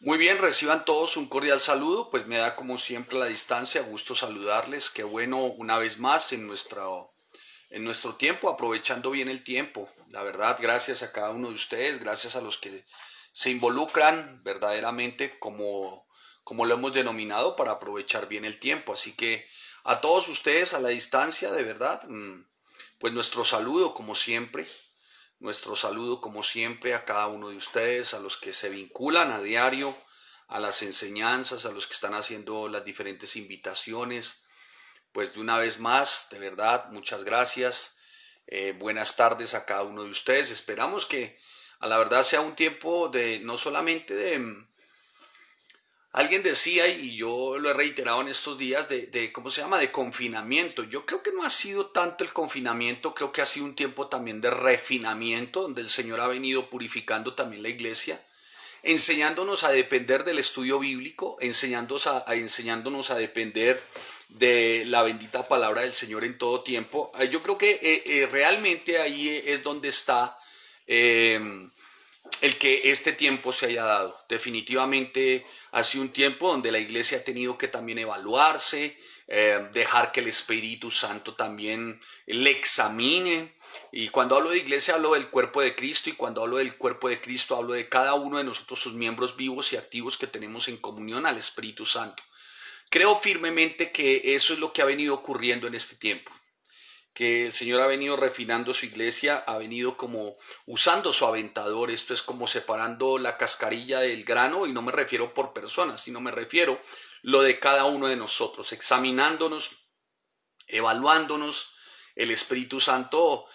Muy bien, reciban todos un cordial saludo, pues me da como siempre la distancia, gusto saludarles, qué bueno una vez más en nuestro tiempo, aprovechando bien el tiempo. La verdad, gracias a cada uno de ustedes, gracias a los que se involucran verdaderamente como lo hemos denominado para aprovechar bien el tiempo. Así que a todos ustedes a la distancia, de verdad, pues nuestro saludo como siempre a cada uno de ustedes, a los que se vinculan a diario, a las enseñanzas, a los que están haciendo las diferentes invitaciones. Pues de una vez más, de verdad, muchas gracias. Buenas tardes a cada uno de ustedes. Esperamos que a la verdad sea un tiempo de no solamente de. Alguien decía, y yo lo he reiterado en estos días, ¿cómo se llama? De confinamiento. Yo creo que no ha sido tanto el confinamiento, creo que ha sido un tiempo también de refinamiento, donde el Señor ha venido purificando también la iglesia, enseñándonos a depender del estudio bíblico, enseñándonos a depender de la bendita palabra del Señor en todo tiempo. Yo creo que realmente ahí es donde está eh, el que este tiempo se haya dado. Definitivamente ha sido un tiempo donde la iglesia ha tenido que también evaluarse, dejar que el Espíritu Santo también le examine. Y cuando hablo de iglesia hablo del cuerpo de Cristo, y cuando hablo del cuerpo de Cristo hablo de cada uno de nosotros, sus miembros vivos y activos que tenemos en comunión al Espíritu Santo. Creo firmemente que eso es lo que ha venido ocurriendo en este tiempo, que el Señor ha venido refinando su iglesia, ha venido como usando su aventador. Esto es como separando la cascarilla del grano, y no me refiero por personas, sino me refiero lo de cada uno de nosotros, examinándonos, evaluándonos, el Espíritu Santo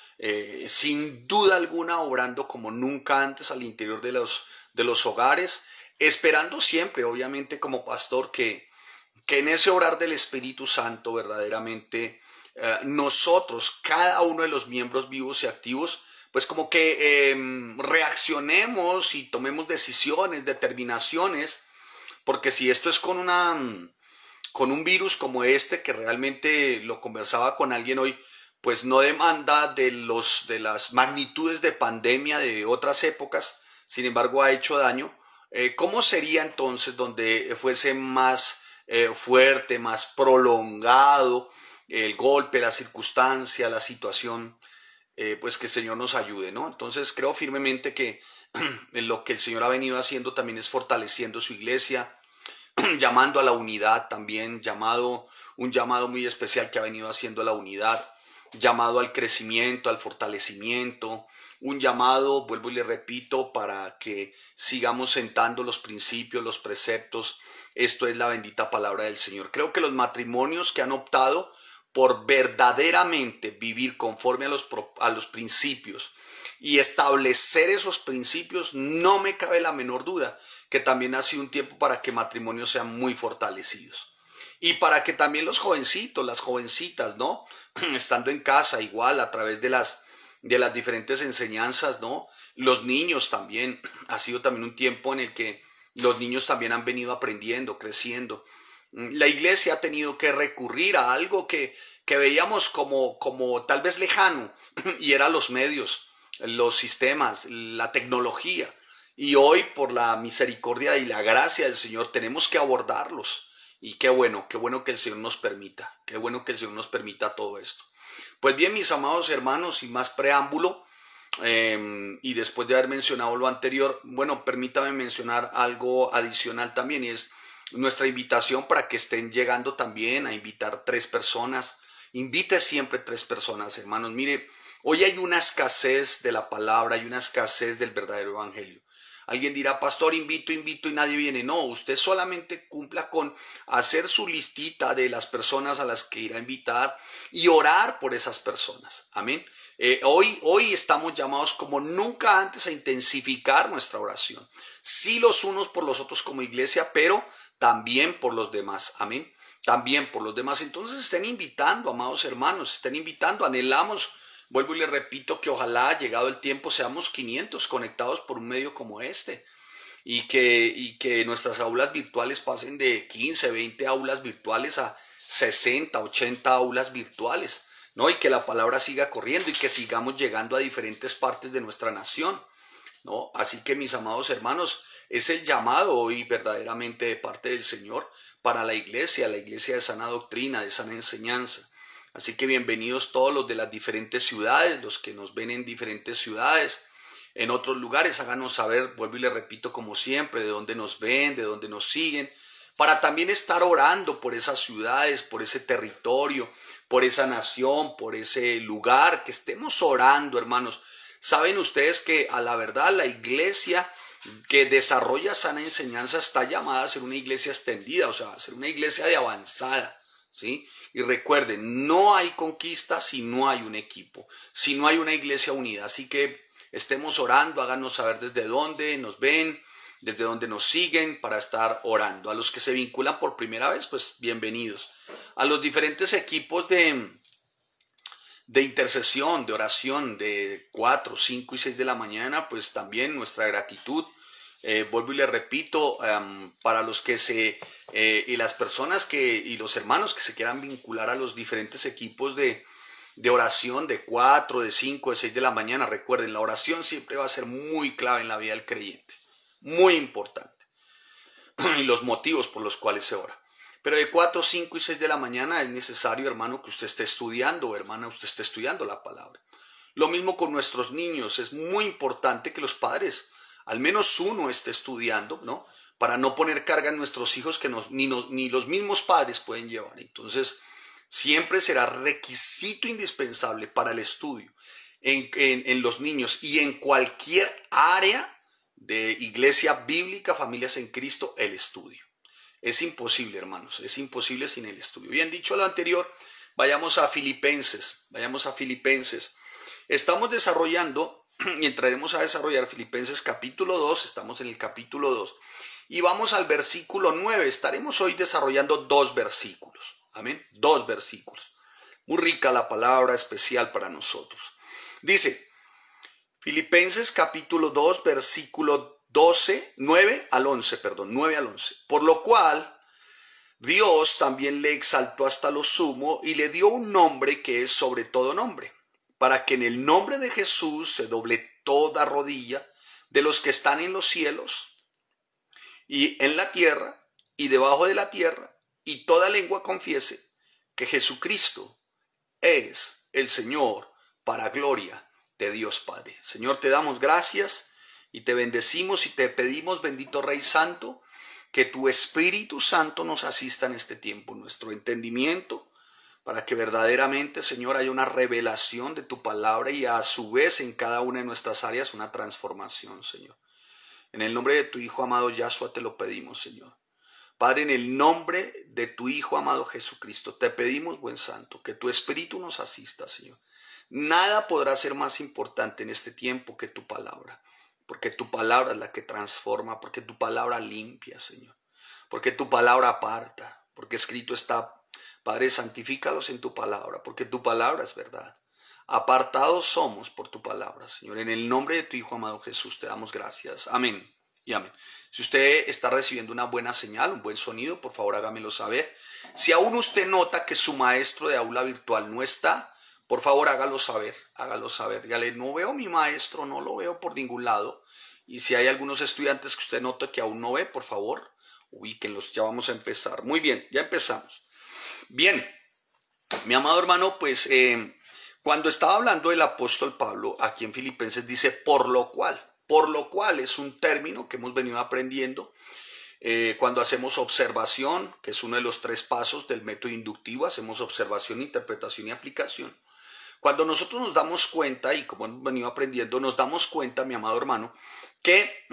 sin duda alguna obrando como nunca antes al interior de los hogares, esperando siempre, obviamente como pastor, que en ese obrar del Espíritu Santo verdaderamente nosotros, cada uno de los miembros vivos y activos, pues como que reaccionemos y tomemos decisiones, determinaciones, porque si esto es con un virus como este, que realmente lo conversaba con alguien hoy, pues no demanda de las magnitudes de pandemia de otras épocas, sin embargo ha hecho daño. ¿Cómo sería entonces donde fuese más fuerte, más prolongado el golpe, la circunstancia, la situación? Pues que el Señor nos ayude, ¿no? Entonces creo firmemente que lo que el Señor ha venido haciendo también es fortaleciendo su iglesia, llamando a la unidad también, un llamado muy especial que ha venido haciendo a la unidad, llamado al crecimiento, al fortalecimiento, un llamado, vuelvo y le repito, para que sigamos sentando los principios, los preceptos. Esto es la bendita palabra del Señor. Creo que los matrimonios que han optado por verdaderamente vivir conforme a los principios y establecer esos principios, no me cabe la menor duda que también ha sido un tiempo para que matrimonios sean muy fortalecidos. Y para que también los jovencitos, las jovencitas, ¿no? Estando en casa igual a través de las diferentes enseñanzas, ¿no? Los niños también, ha sido también un tiempo en el que los niños también han venido aprendiendo, creciendo. La iglesia ha tenido que recurrir a algo que veíamos como tal vez lejano, y eran los medios, los sistemas, la tecnología. Y hoy, por la misericordia y la gracia del Señor, tenemos que abordarlos. Y qué bueno que el Señor nos permita, qué bueno que el Señor nos permita todo esto. Pues bien, mis amados hermanos, sin más preámbulo, y después de haber mencionado lo anterior, bueno, permítame mencionar algo adicional también, y es nuestra invitación para que estén llegando también a invitar 3 personas. Invite siempre 3 personas, hermanos. Mire, hoy hay una escasez de la palabra, hay una escasez del verdadero evangelio. Alguien dirá, pastor, invito, invito y nadie viene. No, usted solamente cumpla con hacer su listita de las personas a las que irá a invitar y orar por esas personas. Amén. Hoy estamos llamados como nunca antes a intensificar nuestra oración. Sí, los unos por los otros como iglesia, pero también por los demás. Amén. También por los demás. Entonces estén invitando, amados hermanos, estén invitando. Anhelamos, vuelvo y le repito, que ojalá, llegado el tiempo, seamos 500 conectados por un medio como este, y que nuestras aulas virtuales pasen de 15, 20 aulas virtuales a 60, 80 aulas virtuales, ¿no? Y que la palabra siga corriendo y que sigamos llegando a diferentes partes de nuestra nación, ¿no? Así que, mis amados hermanos, Es el llamado hoy verdaderamente de parte del Señor para la iglesia de sana doctrina, de sana enseñanza. Así que bienvenidos todos los de las diferentes ciudades, los que nos ven en diferentes ciudades, en otros lugares, háganos saber, vuelvo y le repito como siempre, de dónde nos ven, de dónde nos siguen, para también estar orando por esas ciudades, por ese territorio, por esa nación, por ese lugar, que estemos orando, hermanos. Saben ustedes que a la verdad la iglesia que desarrolla sana enseñanza está llamada a ser una iglesia extendida, o sea, a ser una iglesia de avanzada, ¿sí? Y recuerden, no hay conquista si no hay un equipo, si no hay una iglesia unida. Así que estemos orando, háganos saber desde dónde nos ven, desde dónde nos siguen para estar orando. A los que se vinculan por primera vez, pues bienvenidos. A los diferentes equipos de intercesión, de oración de 4, 5 y 6 de la mañana, pues también nuestra gratitud. Vuelvo y le repito, para los que y las personas y los hermanos que se quieran vincular a los diferentes equipos de oración de 4, de 5, de 6 de la mañana, recuerden, la oración siempre va a ser muy clave en la vida del creyente, muy importante, y los motivos por los cuales se ora. Pero de 4, 5 y 6 de la mañana es necesario, hermano, que usted esté estudiando, hermana, usted esté estudiando la palabra. Lo mismo con nuestros niños, es muy importante que los padres, al menos uno, esté estudiando, ¿no? Para no poner carga en nuestros hijos que ni los mismos padres pueden llevar. Entonces, siempre será requisito indispensable para el estudio en los niños y en cualquier área de iglesia bíblica, familias en Cristo, el estudio. Es imposible, hermanos, es imposible sin el estudio. Bien dicho lo anterior, vayamos a Filipenses, Estamos desarrollando y entraremos a desarrollar Filipenses capítulo 2, estamos en el capítulo 2 y vamos al versículo 9. Estaremos hoy desarrollando 2 versículos, amén, 2 versículos. Muy rica la palabra, especial para nosotros. Dice, Filipenses capítulo 2, versículo 9 al 11. Por lo cual, Dios también le exaltó hasta lo sumo y le dio un nombre que es sobre todo nombre, para que en el nombre de Jesús se doble toda rodilla de los que están en los cielos y en la tierra y debajo de la tierra, y toda lengua confiese que Jesucristo es el Señor, para gloria de Dios Padre. Señor, te damos gracias y te bendecimos y te pedimos, bendito Rey Santo, que tu Espíritu Santo nos asista en este tiempo, nuestro entendimiento, para que verdaderamente, Señor, haya una revelación de tu palabra y a su vez en cada una de nuestras áreas una transformación, Señor. En el nombre de tu Hijo amado Yahshua te lo pedimos, Señor. Padre, en el nombre de tu Hijo amado Jesucristo, te pedimos, buen Santo, que tu Espíritu nos asista, Señor. Nada podrá ser más importante en este tiempo que tu palabra, porque tu palabra es la que transforma, porque tu palabra limpia, Señor, porque tu palabra aparta, porque escrito está, Padre, santifícalos en tu palabra, porque tu palabra es verdad. Apartados somos por tu palabra, Señor. En el nombre de tu Hijo amado Jesús te damos gracias. Amén y amén. Si usted está recibiendo una buena señal, un buen sonido, por favor hágamelo saber. Si aún usted nota que su maestro de aula virtual no está, por favor hágalo saber, Dígale, no veo a mi maestro, no lo veo por ningún lado. Y si hay algunos estudiantes que usted nota que aún no ve, por favor, ubíquenlos, ya vamos a empezar. Muy bien, ya empezamos. Bien, mi amado hermano, pues cuando estaba hablando del apóstol Pablo, aquí en Filipenses dice por lo cual es un término que hemos venido aprendiendo cuando hacemos observación, que es uno de los 3 pasos del método inductivo, hacemos observación, interpretación y aplicación. Cuando nosotros nos damos cuenta, y como hemos venido aprendiendo, nos damos cuenta, mi amado hermano, que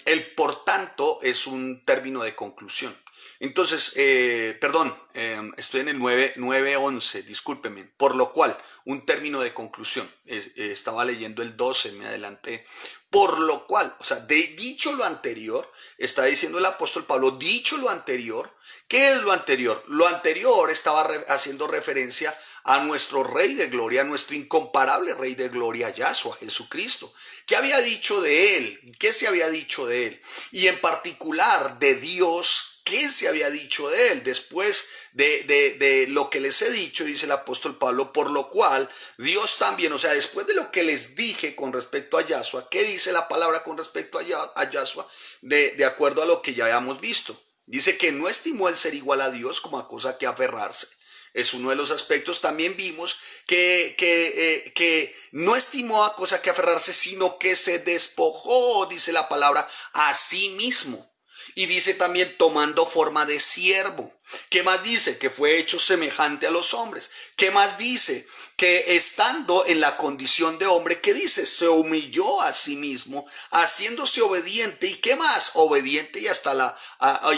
el por tanto es un término de conclusión. Entonces, estoy en el 9:11, discúlpenme. Por lo cual, un término de conclusión. Estaba leyendo el 12, me adelanté. Por lo cual, o sea, dicho lo anterior, está diciendo el apóstol Pablo, dicho lo anterior, ¿qué es lo anterior? Lo anterior estaba haciendo referencia a nuestro Rey de Gloria, a nuestro incomparable Rey de Gloria, Yahshua, Jesucristo. ¿Qué había dicho de él? ¿Qué se había dicho de él? Y en particular de Dios, qué se había dicho de él. Después de lo que les he dicho, dice el apóstol Pablo, por lo cual Dios también, o sea, después de lo que les dije con respecto a Yahshua, ¿qué dice la palabra con respecto a Yahshua? De acuerdo a lo que ya habíamos visto. Dice que no estimó el ser igual a Dios como a cosa que aferrarse. Es uno de los aspectos. También vimos que no estimó a cosa que aferrarse, sino que se despojó, dice la palabra, a sí mismo. Y dice también tomando forma de siervo. ¿Qué más dice? Que fue hecho semejante a los hombres. ¿Qué más dice? Que estando en la condición de hombre, ¿qué dice? Se humilló a sí mismo, haciéndose obediente. ¿Y qué más? Obediente y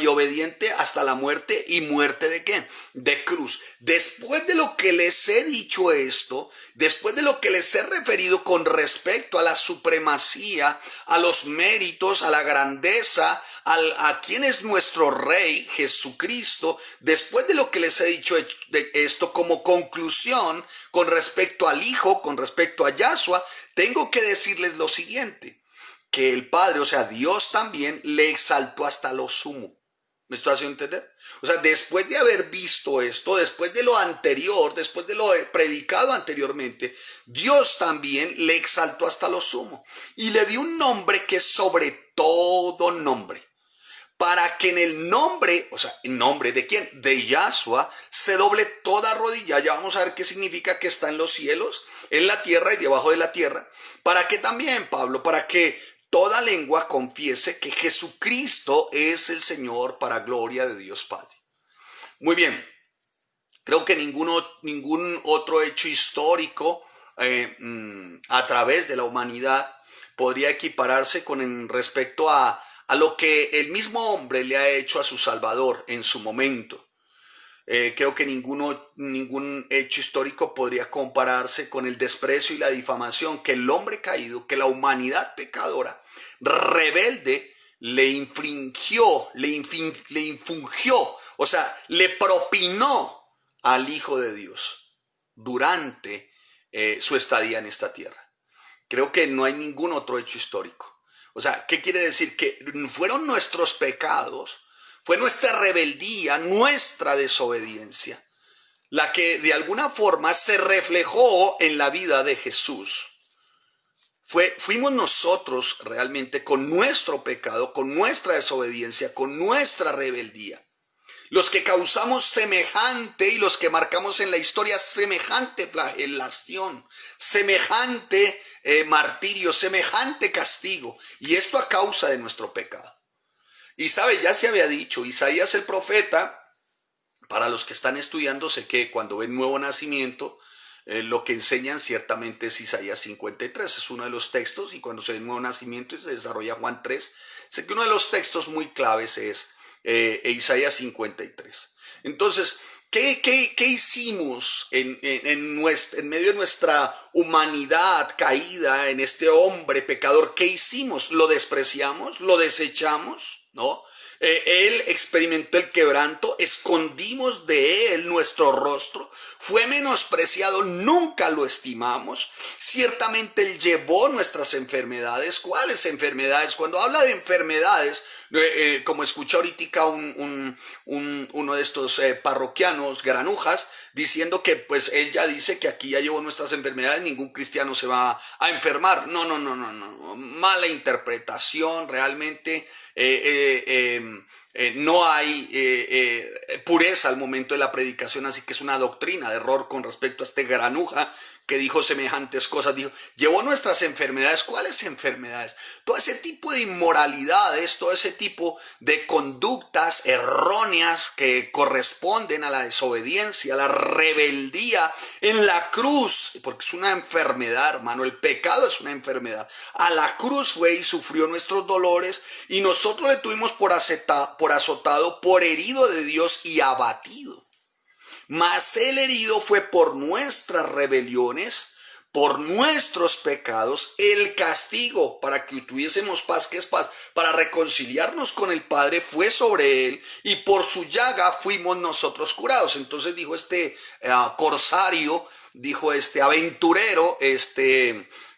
obediente hasta la muerte. ¿Y muerte de qué? De cruz. Después de lo que les he dicho esto, después de lo que les he referido con respecto a la supremacía, a los méritos, a la grandeza, a quién es nuestro Rey, Jesucristo, después de lo que les he dicho de esto como conclusión con respecto al Hijo, con respecto a Yahshua, tengo que decirles lo siguiente, que el Padre, o sea, Dios también le exaltó hasta lo sumo. ¿Me estoy haciendo entender? O sea, después de haber visto esto, después de lo anterior, después de lo predicado anteriormente, Dios también le exaltó hasta lo sumo y le dio un nombre que es sobre todo nombre, para que en el nombre, o sea, ¿en nombre de quién? De Yahshua, se doble toda rodilla. Ya vamos a ver qué significa que está en los cielos, en la tierra y debajo de la tierra. ¿Para qué también, Pablo? Para que toda lengua confiese que Jesucristo es el Señor, para gloria de Dios Padre. Muy bien, creo que ningún otro hecho histórico a través de la humanidad podría equipararse con respecto a lo que el mismo hombre le ha hecho a su Salvador en su momento. Creo que ningún hecho histórico podría compararse con el desprecio y la difamación que el hombre caído, que la humanidad pecadora, rebelde, le infungió, o sea, le propinó al Hijo de Dios durante su estadía en esta tierra. Creo que no hay ningún otro hecho histórico. O sea, ¿qué quiere decir? Que fueron nuestros pecados, fue nuestra rebeldía, nuestra desobediencia, la que de alguna forma se reflejó en la vida de Jesús. Fuimos nosotros realmente con nuestro pecado, con nuestra desobediencia, con nuestra rebeldía, los que causamos semejante y los que marcamos en la historia semejante flagelación, semejante martirio, semejante castigo. Y esto a causa de nuestro pecado. Y sabe, ya se había dicho, Isaías el profeta, para los que están estudiando, sé que cuando ven nuevo nacimiento, lo que enseñan ciertamente es Isaías 53, es uno de los textos, y cuando se ve nuevo nacimiento y se desarrolla Juan 3, sé que uno de los textos muy claves es Isaías 53. Entonces, ¿qué hicimos en medio de nuestra humanidad caída, en este hombre pecador? ¿Qué hicimos? ¿Lo despreciamos? ¿Lo desechamos? ¿No? Él experimentó el quebranto, escondimos de él nuestro rostro, fue menospreciado, nunca lo estimamos. Ciertamente él llevó nuestras enfermedades. ¿Cuáles enfermedades? Cuando habla de enfermedades, como escuché ahorita uno de estos parroquianos, granujas, diciendo que pues él ya dice que aquí ya llevó nuestras enfermedades, ningún cristiano se va a enfermar. No, mala interpretación realmente. No hay pureza al momento de la predicación, así que es una doctrina de error con respecto a este granuja que dijo semejantes cosas. Dijo, llevó nuestras enfermedades. ¿Cuáles enfermedades? Todo ese tipo de inmoralidades, todo ese tipo de conductas erróneas que corresponden a la desobediencia, a la rebeldía en la cruz, porque es una enfermedad, hermano, el pecado es una enfermedad. A la cruz fue y sufrió nuestros dolores, y nosotros le tuvimos por azotado, por herido de Dios y abatido. Mas el herido fue por nuestras rebeliones, por nuestros pecados, el castigo para que tuviésemos paz, que es paz, para reconciliarnos con el Padre, fue sobre él, y por su llaga fuimos nosotros curados. Entonces dijo este corsario, dijo este aventurero,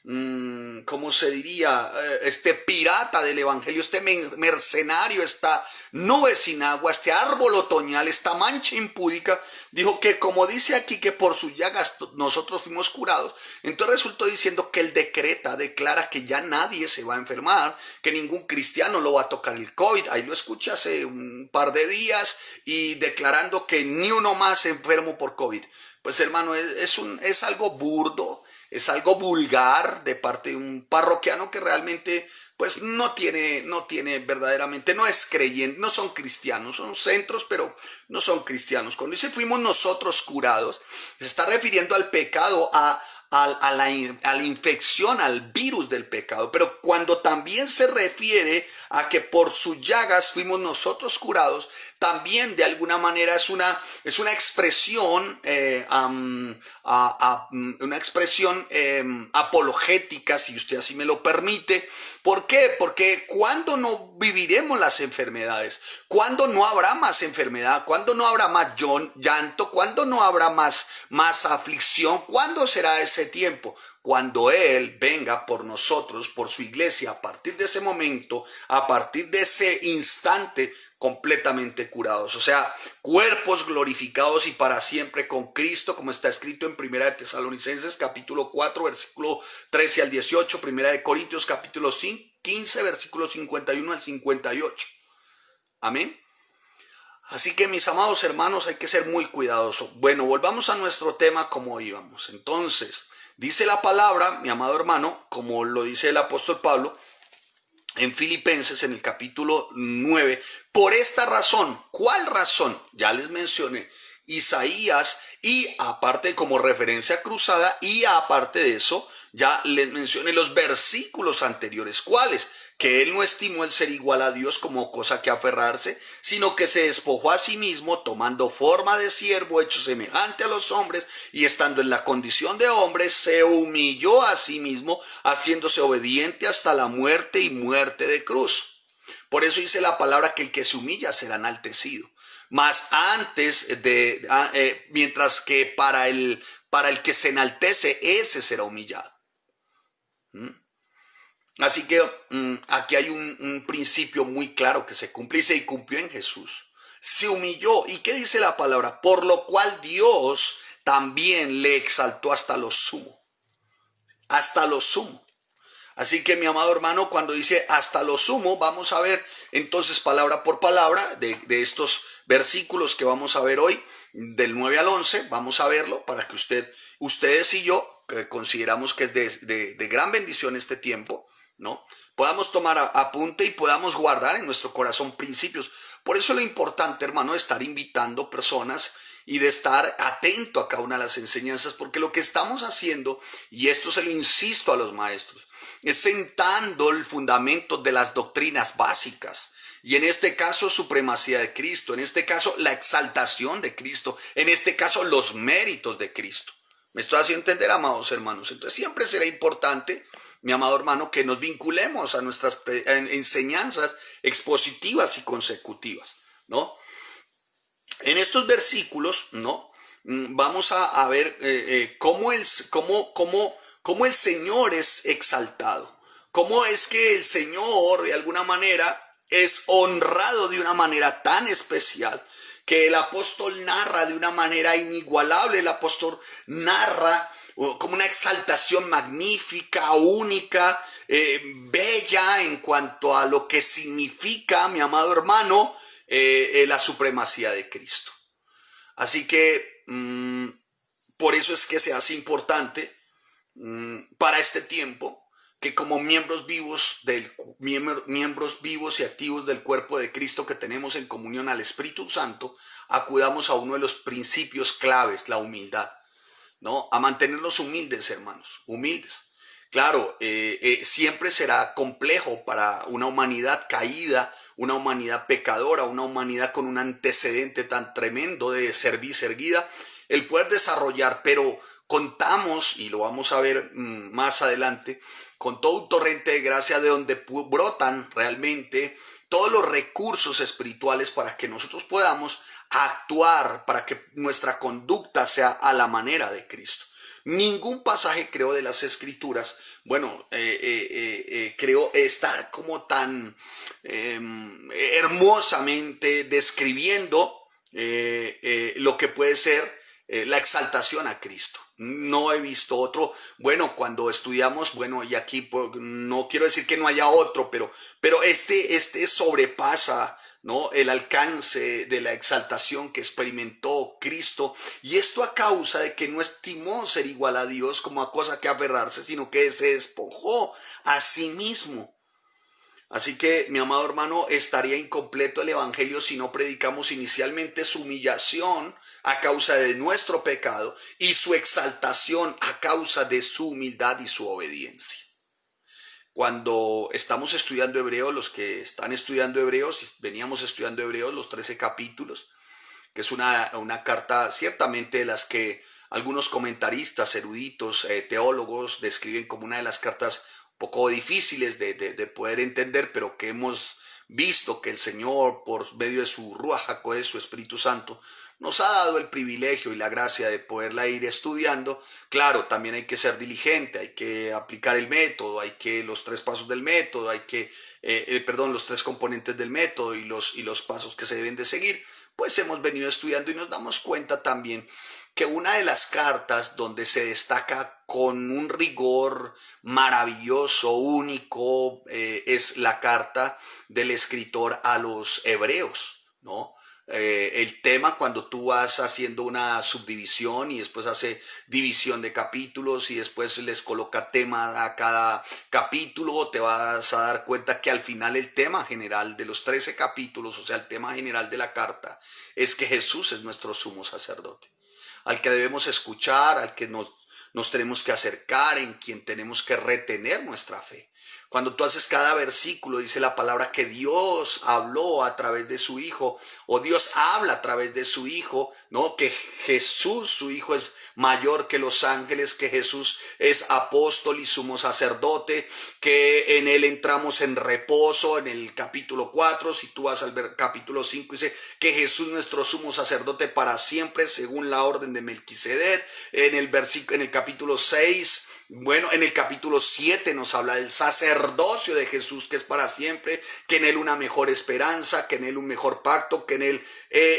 ¿cómo se diría? Este pirata del evangelio, este mercenario, esta nube sin agua, este árbol otoñal, esta mancha impúdica, dijo que como dice aquí que por sus llagas nosotros fuimos curados. Entonces resultó diciendo que él declara que ya nadie se va a enfermar, que ningún cristiano lo va a tocar el COVID. Ahí lo escuché hace un par de días y declarando que ni uno más enfermo por COVID. Pues hermano, es algo burdo, es algo vulgar de parte de un parroquiano que realmente pues no tiene verdaderamente, no es creyente, no son cristianos, son centros, pero no son cristianos. Cuando dice fuimos nosotros curados, se está refiriendo al pecado, a la infección, al virus del pecado, pero cuando también se refiere a que por sus llagas fuimos nosotros curados, también de alguna manera es una expresión, una expresión apologética, si usted así me lo permite. ¿Por qué? Porque ¿cuándo no viviremos las enfermedades? ¿Cuándo no habrá más enfermedad? ¿Cuándo no habrá más llanto? ¿Cuándo no habrá más aflicción? ¿Cuándo será ese tiempo? Cuando Él venga por nosotros, por su iglesia, a partir de ese momento, a partir de ese instante, completamente curados, o sea, cuerpos glorificados y para siempre con Cristo, como está escrito en Primera de Tesalonicenses capítulo 4 versículo 13 al 18, Primera de Corintios capítulo 15 versículo 51 al 58. Amén. Así que mis amados hermanos, hay que ser muy cuidadosos. Bueno, volvamos a nuestro tema como íbamos. Entonces, dice la palabra, mi amado hermano, como lo dice el apóstol Pablo, en Filipenses, en el capítulo 9, por esta razón. ¿Cuál razón? Ya les mencioné Isaías, y aparte como referencia cruzada, y aparte de eso, ya les mencioné los versículos anteriores. ¿Cuáles? Que él no estimó el ser igual a Dios como cosa que aferrarse, sino que se despojó a sí mismo, tomando forma de siervo, hecho semejante a los hombres, y estando en la condición de hombre, se humilló a sí mismo, haciéndose obediente hasta la muerte y muerte de cruz. Por eso dice la palabra que el que se humilla será enaltecido. Mas mientras que para el que se enaltece, ese será humillado. Así que aquí hay un principio muy claro que se cumple y se cumplió en Jesús. Se humilló. ¿Y qué dice la palabra? Por lo cual Dios también le exaltó hasta lo sumo. Hasta lo sumo. Así que mi amado hermano, cuando dice hasta lo sumo, vamos a ver entonces palabra por palabra de estos versículos que vamos a ver hoy, del 9 al 11, vamos a verlo para que ustedes y yo, que consideramos que es de gran bendición este tiempo, ¿no? Podamos tomar apunte y podamos guardar en nuestro corazón principios. Por eso lo importante, hermano, es estar invitando personas y de estar atento a cada una de las enseñanzas, porque lo que estamos haciendo, y esto se lo insisto a los maestros, es sentando el fundamento de las doctrinas básicas. Y en este caso, supremacía de Cristo, en este caso, la exaltación de Cristo, en este caso, los méritos de Cristo. ¿Me estoy haciendo entender, amados hermanos? Entonces siempre será importante, mi amado hermano, que nos vinculemos a nuestras enseñanzas expositivas y consecutivas, ¿no? En estos versículos, ¿no? Vamos a ver cómo el Señor es exaltado. Cómo es que el Señor, de alguna manera, es honrado de una manera tan especial que el apóstol narra de una manera inigualable. El apóstol narra como una exaltación magnífica, única, bella en cuanto a lo que significa, mi amado hermano, la supremacía de Cristo. Así que por eso es que se hace importante para este tiempo que como miembros vivos y activos del cuerpo de Cristo que tenemos en comunión al Espíritu Santo, acudamos a uno de los principios claves, la humildad, ¿no? A mantenernos humildes, hermanos, humildes. Claro, siempre será complejo para una humanidad caída, una humanidad pecadora, una humanidad con un antecedente tan tremendo de cerviz erguida, el poder desarrollar, pero contamos, y lo vamos a ver más adelante, con todo un torrente de gracia de donde brotan realmente todos los recursos espirituales para que nosotros podamos actuar, para que nuestra conducta sea a la manera de Cristo. Ningún pasaje, creo, de las Escrituras, bueno, creo, está como tan hermosamente describiendo lo que puede ser la exaltación a Cristo. No he visto otro. Bueno, cuando estudiamos, bueno, y aquí no quiero decir que no haya otro, pero este sobrepasa, ¿no?, el alcance de la exaltación que experimentó Cristo, y esto a causa de que no estimó ser igual a Dios como a cosa que aferrarse, sino que se despojó a sí mismo. Así que, mi amado hermano, estaría incompleto el evangelio si no predicamos inicialmente su humillación a causa de nuestro pecado y su exaltación a causa de su humildad y su obediencia. Cuando estamos estudiando Hebreos, los que están estudiando Hebreos, veníamos estudiando Hebreos, los 13 capítulos, que es una carta ciertamente de las que algunos comentaristas, eruditos, teólogos describen como una de las cartas poco difíciles de poder entender, pero que hemos visto que el Señor, por medio de su Ruach HaKodesh, su Espíritu Santo, nos ha dado el privilegio y la gracia de poderla ir estudiando. Claro, también hay que ser diligente, hay que aplicar el método, hay que los 3 pasos del método, hay que, los 3 componentes del método y los pasos que se deben de seguir. Pues hemos venido estudiando y nos damos cuenta también que una de las cartas donde se destaca con un rigor maravilloso, único, es la carta del escritor a los hebreos, ¿no? El tema, cuando tú vas haciendo una subdivisión y después hace división de capítulos y después les coloca tema a cada capítulo, te vas a dar cuenta que al final el tema general de los 13 capítulos, o sea, el tema general de la carta, es que Jesús es nuestro sumo sacerdote, al que debemos escuchar, al que nos tenemos que acercar, en quien tenemos que retener nuestra fe. Cuando tú haces cada versículo, dice la palabra que Dios habló a través de su Hijo, o Dios habla a través de su Hijo, ¿no? Que Jesús, su Hijo, es mayor que los ángeles, que Jesús es apóstol y sumo sacerdote, que en él entramos en reposo. En el capítulo 4, si tú vas al capítulo 5, dice que Jesús nuestro sumo sacerdote para siempre, según la orden de Melquisedec. En el capítulo 6, bueno, en el capítulo 7 nos habla del sacerdocio de Jesús, que es para siempre, que en él una mejor esperanza, que en él un mejor pacto, que en él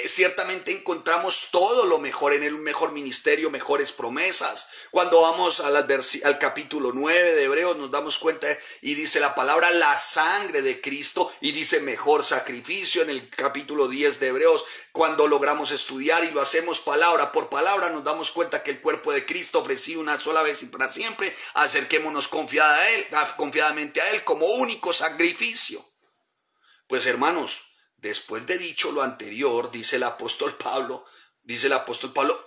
ciertamente encontramos todo lo mejor, en él un mejor ministerio, mejores promesas. Cuando vamos al capítulo 9 de Hebreos, nos damos cuenta y dice la palabra la sangre de Cristo, y dice mejor sacrificio. En el capítulo 10 de Hebreos, cuando logramos estudiar y lo hacemos palabra por palabra, nos damos cuenta que el cuerpo de Cristo ofrecido una sola vez y para siempre, acerquémonos confiadamente a él como único sacrificio. Pues hermanos, después de dicho lo anterior, dice el apóstol Pablo,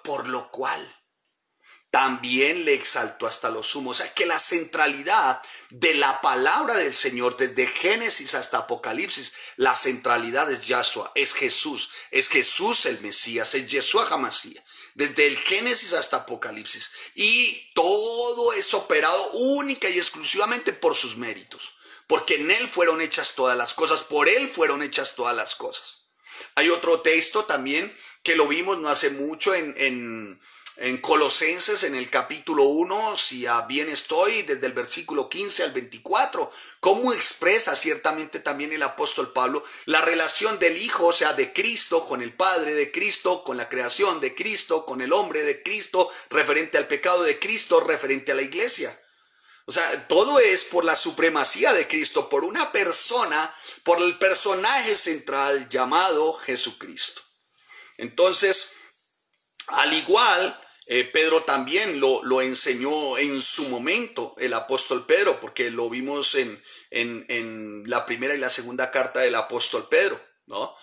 por lo cual también le exaltó hasta lo sumo. O sea que la centralidad de la palabra del Señor, desde Génesis hasta Apocalipsis, la centralidad es Yahshua, es Jesús el Mesías, es Yeshua HaMashiach, desde el Génesis hasta Apocalipsis. Y todo es operado única y exclusivamente por sus méritos, porque en él fueron hechas todas las cosas, por él fueron hechas todas las cosas. Hay otro texto también que lo vimos no hace mucho en Colosenses, en el capítulo 1, si a bien estoy, desde el versículo 15 al 24, cómo expresa ciertamente también el apóstol Pablo la relación del Hijo, o sea, de Cristo con el Padre, de Cristo con la creación, de Cristo con el hombre, de Cristo referente al pecado, de Cristo referente a la iglesia. O sea, todo es por la supremacía de Cristo, por una persona, por el personaje central llamado Jesucristo. Entonces, al igual, Pedro también lo enseñó en su momento, el apóstol Pedro, porque lo vimos en la primera y la segunda carta del apóstol Pedro, ¿no?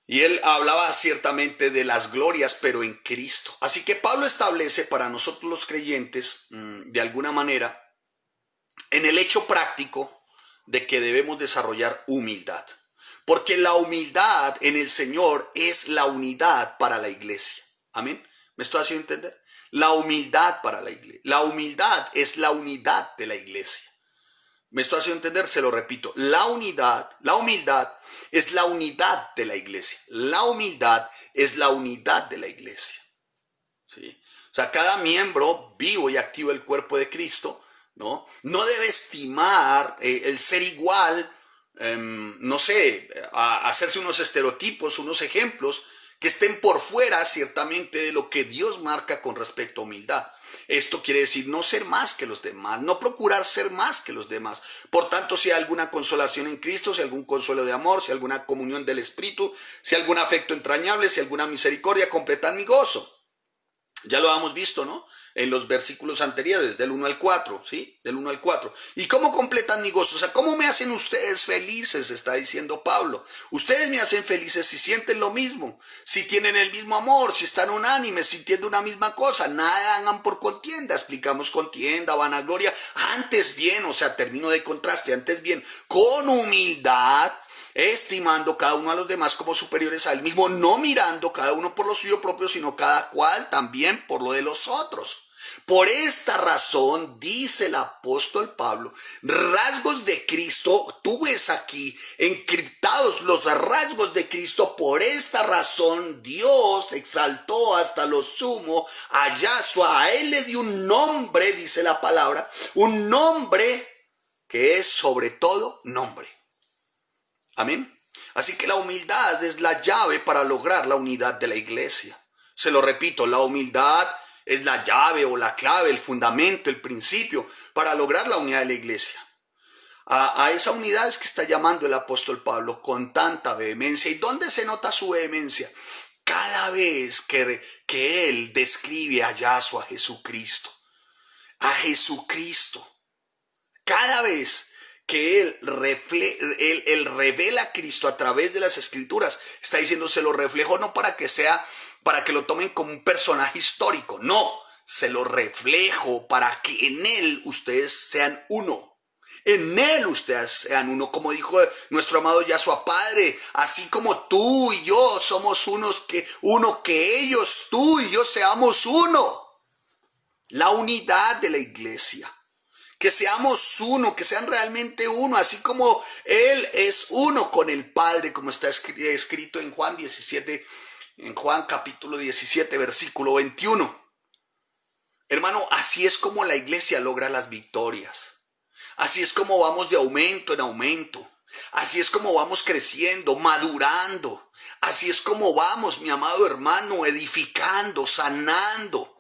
Y él hablaba ciertamente de las glorias, pero en Cristo. Así que Pablo establece para nosotros los creyentes, de alguna manera, en el hecho práctico de que debemos desarrollar humildad. Porque la humildad en el Señor es la unidad para la iglesia. Amén. ¿Me estoy haciendo entender? La humildad para la iglesia. La humildad es la unidad de la iglesia. ¿Me estoy haciendo entender? Se lo repito. La humildad es la unidad de la iglesia. La humildad es la unidad de la iglesia. ¿Sí? O sea, cada miembro vivo y activo del cuerpo de Cristo, no debe estimar el ser igual, no sé, a hacerse unos estereotipos, unos ejemplos que estén por fuera ciertamente de lo que Dios marca con respecto a humildad. Esto quiere decir no ser más que los demás, no procurar ser más que los demás. Por tanto, si hay alguna consolación en Cristo, si hay algún consuelo de amor, si hay alguna comunión del Espíritu, si hay algún afecto entrañable, si hay alguna misericordia, completad mi gozo. Ya lo hemos visto, ¿no? En los versículos anteriores, del 1 al 4, ¿sí? Del 1 al 4. ¿Y cómo completan mi gozo? O sea, ¿cómo me hacen ustedes felices? Está diciendo Pablo. Ustedes me hacen felices si sienten lo mismo, si tienen el mismo amor, si están unánimes, sintiendo una misma cosa. Nada hagan por contienda. Explicamos contienda, vanagloria. Antes bien, o sea, término de contraste, antes bien, con humildad, estimando cada uno a los demás como superiores a él mismo, no mirando cada uno por lo suyo propio, sino cada cual también por lo de los otros. Por esta razón, dice el apóstol Pablo, rasgos de Cristo, tú ves aquí encriptados los rasgos de Cristo. Por esta razón Dios exaltó hasta lo sumo a Yahshua, a él le dio un nombre, dice la palabra, un nombre que es sobre todo nombre. Amén. Así que la humildad es la llave para lograr la unidad de la iglesia. Se lo repito, la humildad es la llave o la clave, el fundamento, el principio para lograr la unidad de la iglesia. A esa unidad es que está llamando el apóstol Pablo con tanta vehemencia. ¿Y dónde se nota su vehemencia? Cada vez que él describe a Yahshua, a Jesucristo. A Jesucristo. Cada vez que él revela a Cristo a través de las escrituras, está diciendo, se lo reflejo no para que lo tomen como un personaje histórico, no, se lo reflejo para que en él ustedes sean uno. En él ustedes sean uno, como dijo nuestro amado Yahshua Padre, así como tú y yo somos uno que ellos, tú y yo seamos uno. La unidad de la iglesia. Que seamos uno, que sean realmente uno, así como Él es uno con el Padre, como está escrito en Juan 17, en Juan capítulo 17, versículo 21. Hermano, así es como la iglesia logra las victorias. Así es como vamos de aumento en aumento. Así es como vamos creciendo, madurando. Así es como vamos, mi amado hermano, edificando, sanando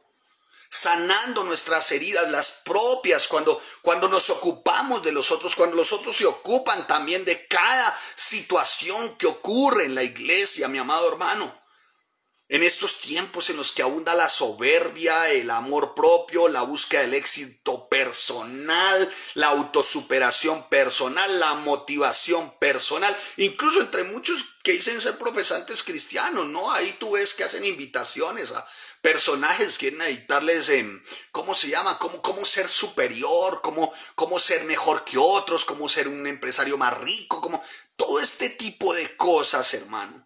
nuestras heridas, las propias, cuando nos ocupamos de los otros, cuando los otros se ocupan también de cada situación que ocurre en la iglesia, mi amado hermano. En estos tiempos en los que abunda la soberbia, el amor propio, la búsqueda del éxito personal, la autosuperación personal, la motivación personal, incluso entre muchos que dicen ser profesantes cristianos, ¿no? Ahí tú ves que hacen invitaciones a personajes, quieren editarles en, ¿cómo se llama? Cómo ser superior, cómo ser mejor que otros, cómo ser un empresario más rico, todo este tipo de cosas, hermano.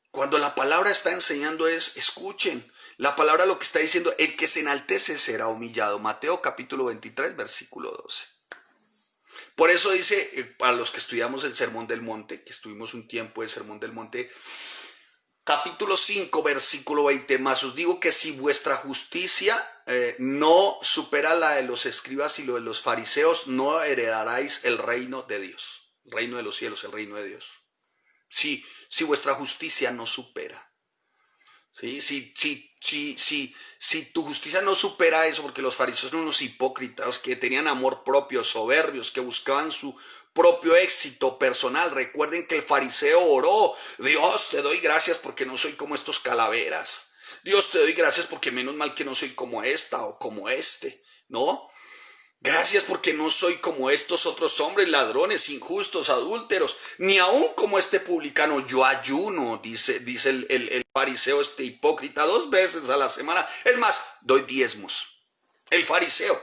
Cuando la palabra está enseñando escuchen, la palabra lo que está diciendo, el que se enaltece será humillado. Mateo capítulo 23, versículo 12. Por eso dice, para los que estudiamos el Sermón del Monte, que estuvimos un tiempo de Sermón del Monte, capítulo 5, versículo 20, más os digo que si vuestra justicia no supera la de los escribas y lo de los fariseos, no heredaréis el reino de Dios, el reino de los cielos, el reino de Dios. Si vuestra justicia no supera. ¿Sí? Si tu justicia no supera eso, porque los fariseos son unos hipócritas que tenían amor propio, soberbios, que buscaban su propio éxito personal. Recuerden que el fariseo oró, Dios te doy gracias porque no soy como estos calaveras. Dios te doy gracias porque menos mal que no soy como esta o como este, ¿no? Gracias porque no soy como estos otros hombres, ladrones, injustos, adúlteros, ni aún como este publicano. Yo ayuno, dice el fariseo, este hipócrita, 2 veces a la semana. Es más, doy diezmos. El fariseo.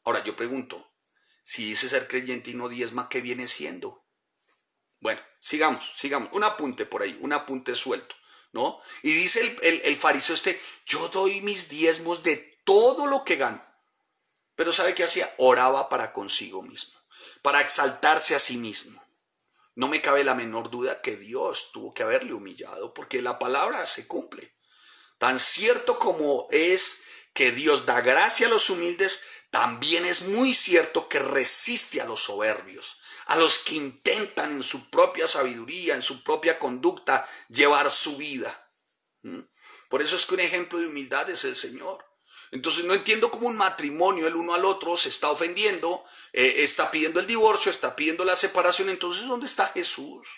Ahora yo pregunto, si dice ser creyente y no diezma, ¿qué viene siendo? Bueno, sigamos. Un apunte por ahí, un apunte suelto, ¿no? Y dice el fariseo yo doy mis diezmos de todo lo que gano. Pero ¿sabe qué hacía? Oraba para consigo mismo, para exaltarse a sí mismo. No me cabe la menor duda que Dios tuvo que haberle humillado, porque la palabra se cumple. Tan cierto como es que Dios da gracia a los humildes, también es muy cierto que resiste a los soberbios, a los que intentan en su propia sabiduría, en su propia conducta, llevar su vida. Por eso es que un ejemplo de humildad es el Señor. Entonces no entiendo cómo un matrimonio, el uno al otro, se está ofendiendo, está pidiendo el divorcio, está pidiendo la separación. Entonces, ¿dónde está Jesús?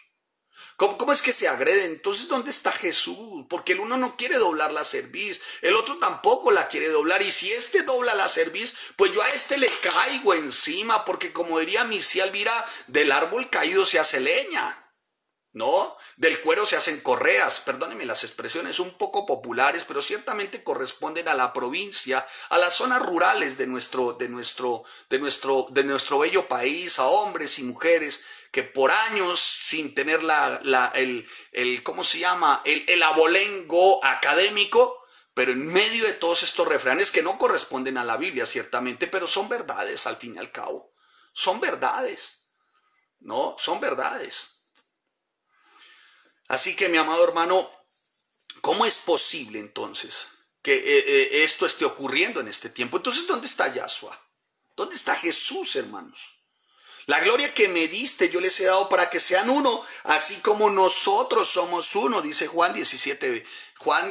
¿Cómo es que se agreden? Entonces, ¿dónde está Jesús? Porque el uno no quiere doblar la cerviz, el otro tampoco la quiere doblar. Y si este dobla la cerviz, pues yo a este le caigo encima, porque como diría mi tía Elvira, del árbol caído se hace leña, ¿no? Del cuero se hacen correas. Perdónenme las expresiones un poco populares, pero ciertamente corresponden a la provincia, a las zonas rurales de nuestro bello país, a hombres y mujeres que por años sin tener ¿cómo se llama? El abolengo académico, pero en medio de todos estos refranes que no corresponden a la Biblia, ciertamente, pero son verdades al fin y al cabo. Son verdades, ¿no? Son verdades. Así que, mi amado hermano, ¿cómo es posible entonces que esto esté ocurriendo en este tiempo? Entonces, ¿dónde está Yahshua? ¿Dónde está Jesús, hermanos? La gloria que me diste yo les he dado para que sean uno, así como nosotros somos uno, dice Juan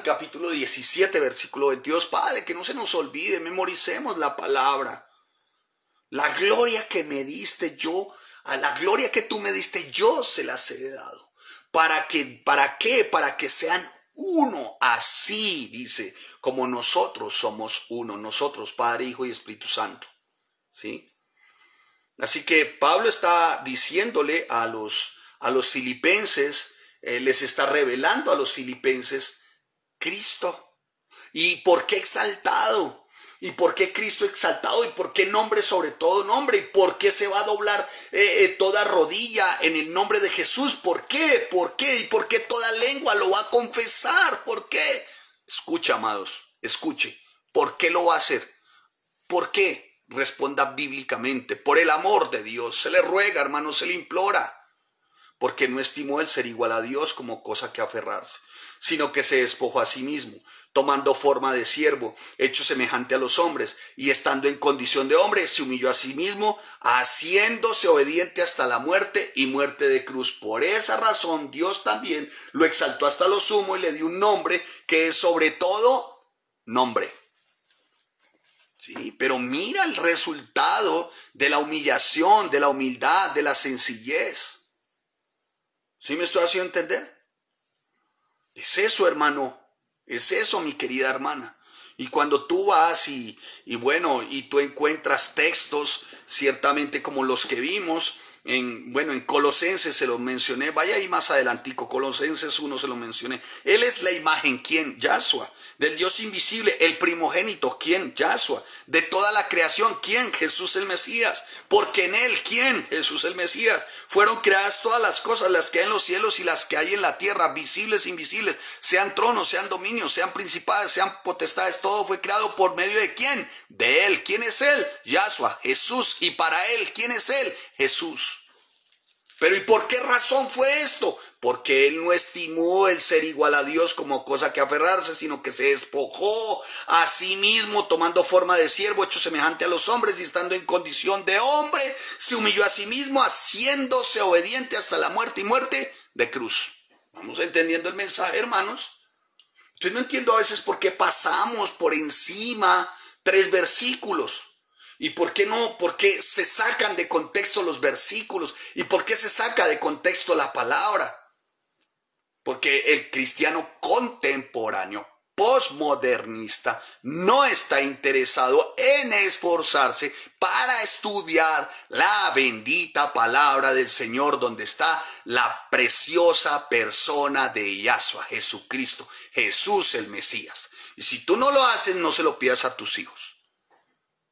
capítulo 17, versículo 22. Padre, que no se nos olvide, memoricemos la palabra. La gloria que me diste yo, a la gloria que tú me diste yo se las he dado. ¿Para qué? Para que sean uno, así, dice, como nosotros somos uno, nosotros, Padre, Hijo y Espíritu Santo. ¿Sí? Así que Pablo está diciéndole a los filipenses, les está revelando a los filipenses Cristo. ¿Y por qué exaltado? ¿Y por qué Cristo exaltado? ¿Y por qué nombre sobre todo nombre? ¿Y por qué se va a doblar toda rodilla en el nombre de Jesús? ¿Por qué? ¿Por qué? ¿Y por qué toda lengua lo va a confesar? ¿Por qué? Escucha, amados, escuche. ¿Por qué lo va a hacer? ¿Por qué? Responda bíblicamente. Por el amor de Dios. Se le ruega, hermano, se le implora. Porque no estimó el ser igual a Dios como cosa que aferrarse, sino que se despojó a sí mismo, tomando forma de siervo, hecho semejante a los hombres, y estando en condición de hombre, se humilló a sí mismo, haciéndose obediente hasta la muerte y muerte de cruz. Por esa razón Dios también lo exaltó hasta lo sumo y le dio un nombre que es sobre todo nombre. Sí, pero mira el resultado de la humillación, de la humildad, de la sencillez. ¿Sí me estoy haciendo entender? Es eso, hermano. Es eso, mi querida hermana. Y cuando tú vas y tú encuentras textos, ciertamente como los que vimos, en Colosenses se los mencioné, vaya ahí más adelantico, Colosenses 1 se lo mencioné. Él es la imagen, ¿quién? Yahshua. Del Dios invisible, el primogénito, ¿quién? Yahshua. De toda la creación, ¿quién? Jesús el Mesías. Porque en él, ¿quién? Jesús el Mesías. Fueron creadas todas las cosas, las que hay en los cielos y las que hay en la tierra, visibles e invisibles, sean tronos, sean dominios, sean principados, sean potestades, todo fue creado por medio de ¿quién? De él. ¿Quién es él? Yahshua, Jesús. Y para él, ¿quién es él? Jesús. Pero ¿y por qué razón fue esto? Porque él no estimó el ser igual a Dios como cosa que aferrarse, sino que se despojó a sí mismo, tomando forma de siervo, hecho semejante a los hombres, y estando en condición de hombre, se humilló a sí mismo, haciéndose obediente hasta la muerte y muerte de cruz. ¿Vamos entendiendo el mensaje, hermanos? Entonces no entiendo a veces por qué pasamos por encima 3 versículos. ¿Y por qué no? ¿Por qué se sacan de contexto los versículos? ¿Y por qué se saca de contexto la palabra? Porque el cristiano contemporáneo, posmodernista, no está interesado en esforzarse para estudiar la bendita palabra del Señor, donde está la preciosa persona de Yahshua, Jesucristo, Jesús el Mesías. Y si tú no lo haces, no se lo pidas a tus hijos.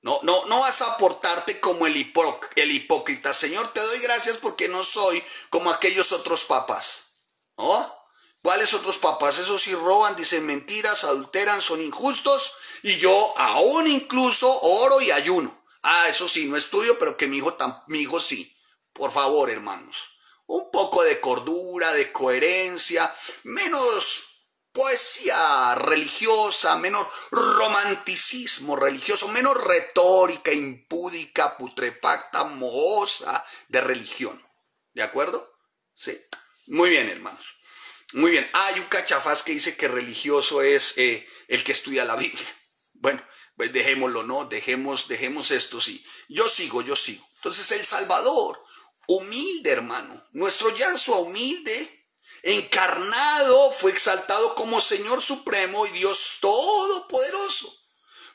No vas a portarte como el hipócrita. Señor, te doy gracias porque no soy como aquellos otros papás. ¿No? ¿Cuáles otros papás? Esos sí roban, dicen mentiras, adulteran, son injustos. Y yo aún incluso oro y ayuno. Eso sí, no estudio, pero que mi hijo sí. Por favor, hermanos. Un poco de cordura, de coherencia, menos poesía religiosa, menos romanticismo religioso, menos retórica impúdica, putrefacta, mohosa de religión. ¿De acuerdo? Sí. Muy bien, hermanos. Muy bien. Hay un cachafaz que dice que religioso es el que estudia la Biblia. Bueno, pues dejémoslo, ¿no? Dejemos esto, sí. Yo sigo. Entonces el Salvador, humilde, hermano. Nuestro Yahshua humilde, encarnado, fue exaltado como Señor Supremo y Dios Todopoderoso.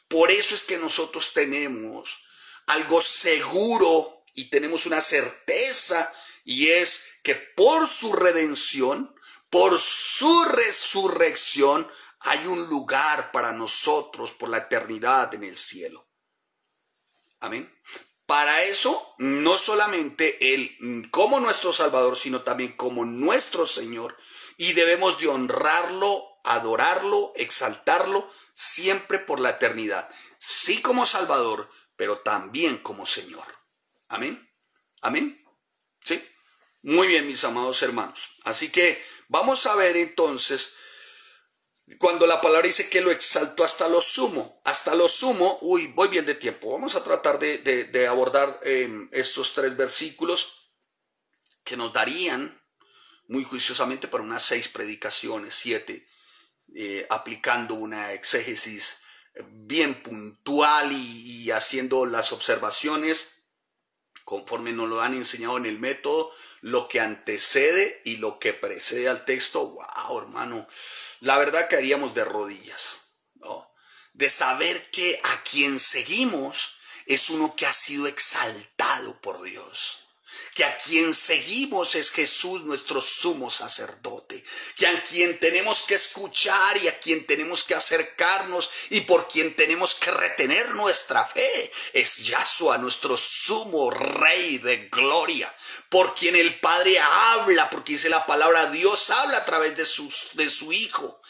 Por eso es que nosotros tenemos algo seguro y tenemos una certeza, y es que por su redención, por su resurrección, hay un lugar para nosotros por la eternidad en el cielo. Amén. Para eso, no solamente Él como nuestro Salvador, sino también como nuestro Señor. Y debemos de honrarlo, adorarlo, exaltarlo, siempre por la eternidad. Sí como Salvador, pero también como Señor. Amén. Amén. ¿Sí? Muy bien, mis amados hermanos. Así que vamos a ver entonces, cuando la palabra dice que lo exaltó hasta lo sumo, voy bien de tiempo. Vamos a tratar de abordar estos 3 versículos que nos darían muy juiciosamente para unas 6 predicaciones, 7, aplicando una exégesis bien puntual y haciendo las observaciones conforme nos lo han enseñado en el método, lo que antecede y lo que precede al texto. Wow, hermano, la verdad caeríamos de rodillas, ¿no? De saber que a quien seguimos es uno que ha sido exaltado por Dios. Que a quien seguimos es Jesús, nuestro sumo sacerdote, que a quien tenemos que escuchar y a quien tenemos que acercarnos y por quien tenemos que retener nuestra fe es Yahshua, nuestro sumo Rey de gloria, por quien el Padre habla, porque dice la palabra, Dios habla a través de su Hijo.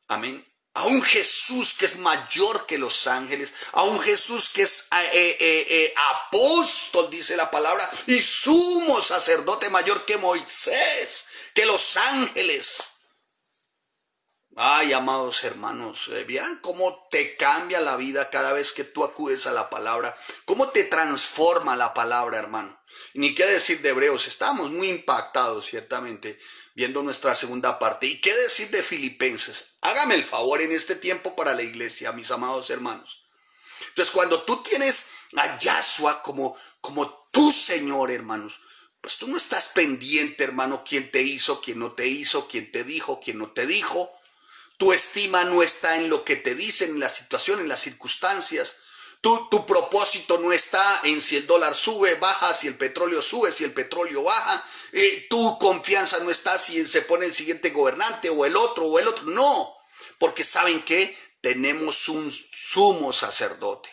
Amén. A un Jesús que es mayor que los ángeles, a un Jesús que es apóstol, dice la palabra, y sumo sacerdote mayor que Moisés, que los ángeles. Ay, amados hermanos, ¿vieran cómo te cambia la vida cada vez que tú acudes a la palabra? ¿Cómo te transforma la palabra, hermano? Y ni qué decir de Hebreos, estamos muy impactados, ciertamente, viendo nuestra segunda parte. ¿Y qué decir de Filipenses? Hágame el favor en este tiempo para la iglesia, mis amados hermanos. Entonces, cuando tú tienes a Yahshua como tu Señor, hermanos, pues tú no estás pendiente, hermano, quién te hizo, quién no te hizo, quién te dijo, quién no te dijo. Tu estima no está en lo que te dicen, en la situación, en las circunstancias. Tu propósito no está en si el dólar sube, baja, si el petróleo sube, si el petróleo baja. Tu confianza no está si se pone el siguiente gobernante o el otro. No, porque ¿saben qué? Tenemos un sumo sacerdote,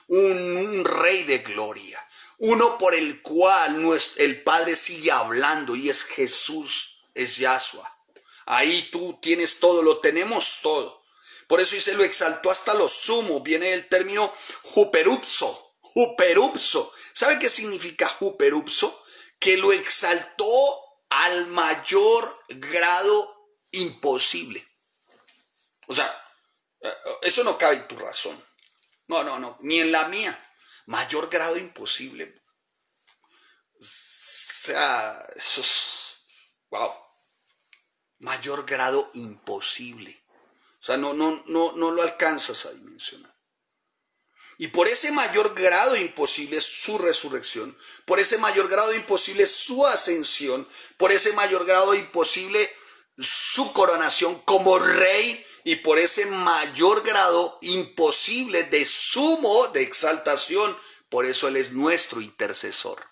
un rey de gloria, uno por el cual el Padre sigue hablando, y es Jesús, es Yahshua. Ahí tú tienes todo, lo tenemos todo. Por eso dice, lo exaltó hasta lo sumo. Viene el término huperupso. ¿Sabe qué significa huperupso? Que lo exaltó al mayor grado imposible. O sea, eso no cabe en tu razón. No, ni en la mía. Mayor grado imposible. O sea, eso es... wow. Mayor grado imposible. O sea, no lo alcanzas a dimensionar. Y por ese mayor grado imposible su resurrección, por ese mayor grado imposible su ascensión, por ese mayor grado imposible su coronación como rey, y por ese mayor grado imposible de sumo, de exaltación, por eso Él es nuestro intercesor.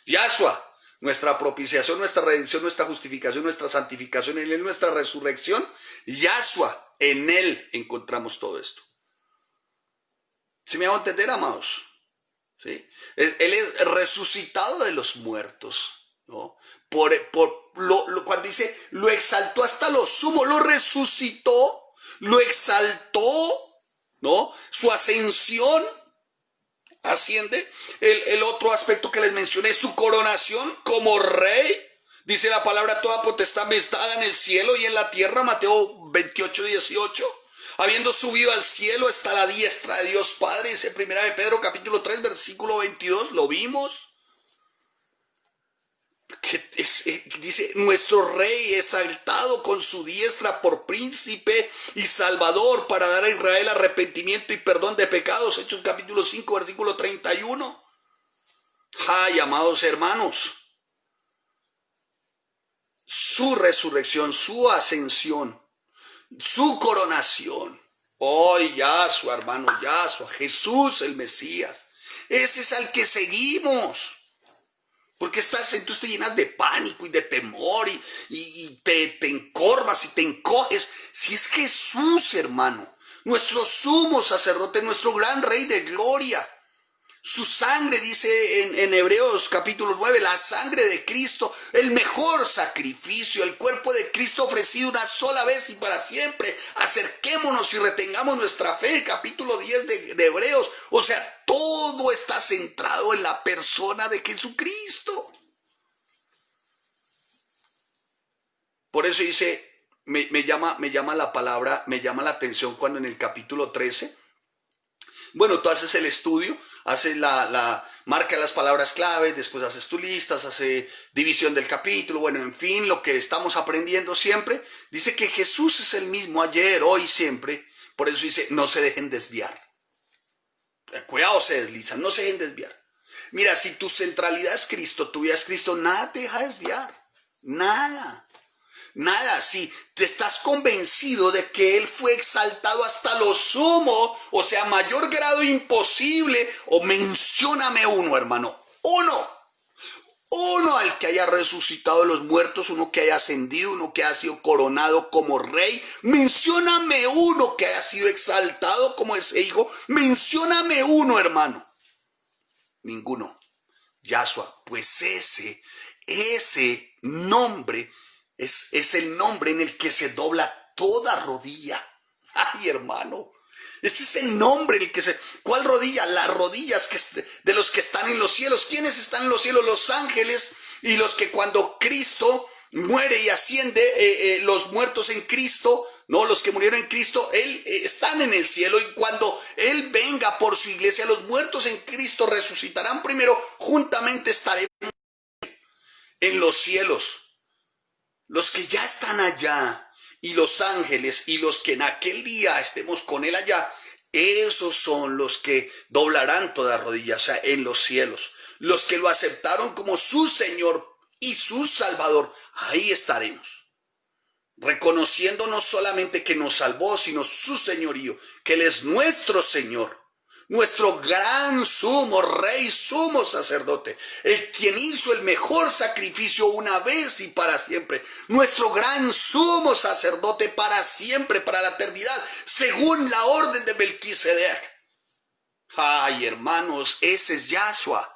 Yahshua, nuestra propiciación, nuestra redención, nuestra justificación, nuestra santificación, en Él nuestra resurrección. Yahshua, en Él encontramos todo esto. ¿Sí me hago entender, amados? ¿Sí? Él es resucitado de los muertos, ¿no? Cuando dice, lo exaltó hasta lo sumo, lo resucitó, lo exaltó, ¿no? Su ascensión, asciende. El otro aspecto que les mencioné, su coronación como rey. Dice la palabra, toda potestad me está dada en el cielo y en la tierra, Mateo 28:18. Habiendo subido al cielo está a la diestra de Dios Padre, dice primera de Pedro capítulo 3 versículo 22, lo vimos. Dice, nuestro rey exaltado con su diestra por príncipe y salvador para dar a Israel arrepentimiento y perdón de pecados. Hechos capítulo 5 versículo 31. Ay, amados hermanos, su resurrección, su ascensión, su coronación. Hoy Yahshua, hermano, Yahshua, Jesús el Mesías. Ese es al que seguimos. Porque entonces te llenas de pánico y de temor y te encorvas y te encoges. Si es Jesús, hermano, nuestro sumo sacerdote, nuestro gran rey de gloria. Su sangre, dice en Hebreos capítulo 9, la sangre de Cristo, el mejor sacrificio, el cuerpo de Cristo ofrecido una sola vez y para siempre. Acerquémonos y retengamos nuestra fe, capítulo 10 de Hebreos. O sea, todo está centrado en la persona de Jesucristo. Por eso dice, me llama la palabra, me llama la atención cuando en el capítulo 13, bueno, tú haces el estudio, haces marca las palabras claves, después haces tu listas, haces división del capítulo, bueno, en fin, lo que estamos aprendiendo siempre. Dice que Jesús es el mismo ayer, hoy, siempre. Por eso dice, no se dejen desviar. Cuidado, se deslizan, no se dejen desviar. Mira, si tu centralidad es Cristo, tu vida es Cristo, nada te deja desviar. Nada. Nada, si te estás convencido de que Él fue exaltado hasta lo sumo, o sea, mayor grado imposible, o mencióname uno, hermano, uno al que haya resucitado de los muertos, uno que haya ascendido, uno que haya sido coronado como rey, mencióname uno que haya sido exaltado como ese hijo, mencióname uno, hermano. Ninguno. Yahshua, pues ese nombre es el nombre en el que se dobla toda rodilla. Ay, hermano, ese es el nombre en el que ¿cuál rodilla? Las rodillas de los que están en los cielos. ¿Quiénes están en los cielos? Los ángeles y los que cuando Cristo muere y asciende, los muertos en Cristo, no, los que murieron en Cristo, están en el cielo, y cuando Él venga por su iglesia, los muertos en Cristo resucitarán primero, juntamente estaremos en los cielos. Los que ya están allá y los ángeles y los que en aquel día estemos con Él allá, esos son los que doblarán toda rodilla, o sea, en los cielos. Los que lo aceptaron como su Señor y su Salvador, ahí estaremos. Reconociendo no solamente que nos salvó, sino su señorío, que Él es nuestro Señor. Nuestro gran sumo rey, sumo sacerdote, el quien hizo el mejor sacrificio una vez y para siempre. Nuestro gran sumo sacerdote para siempre, para la eternidad, según la orden de Melquisedec. Ay, hermanos, ese es Yahshua.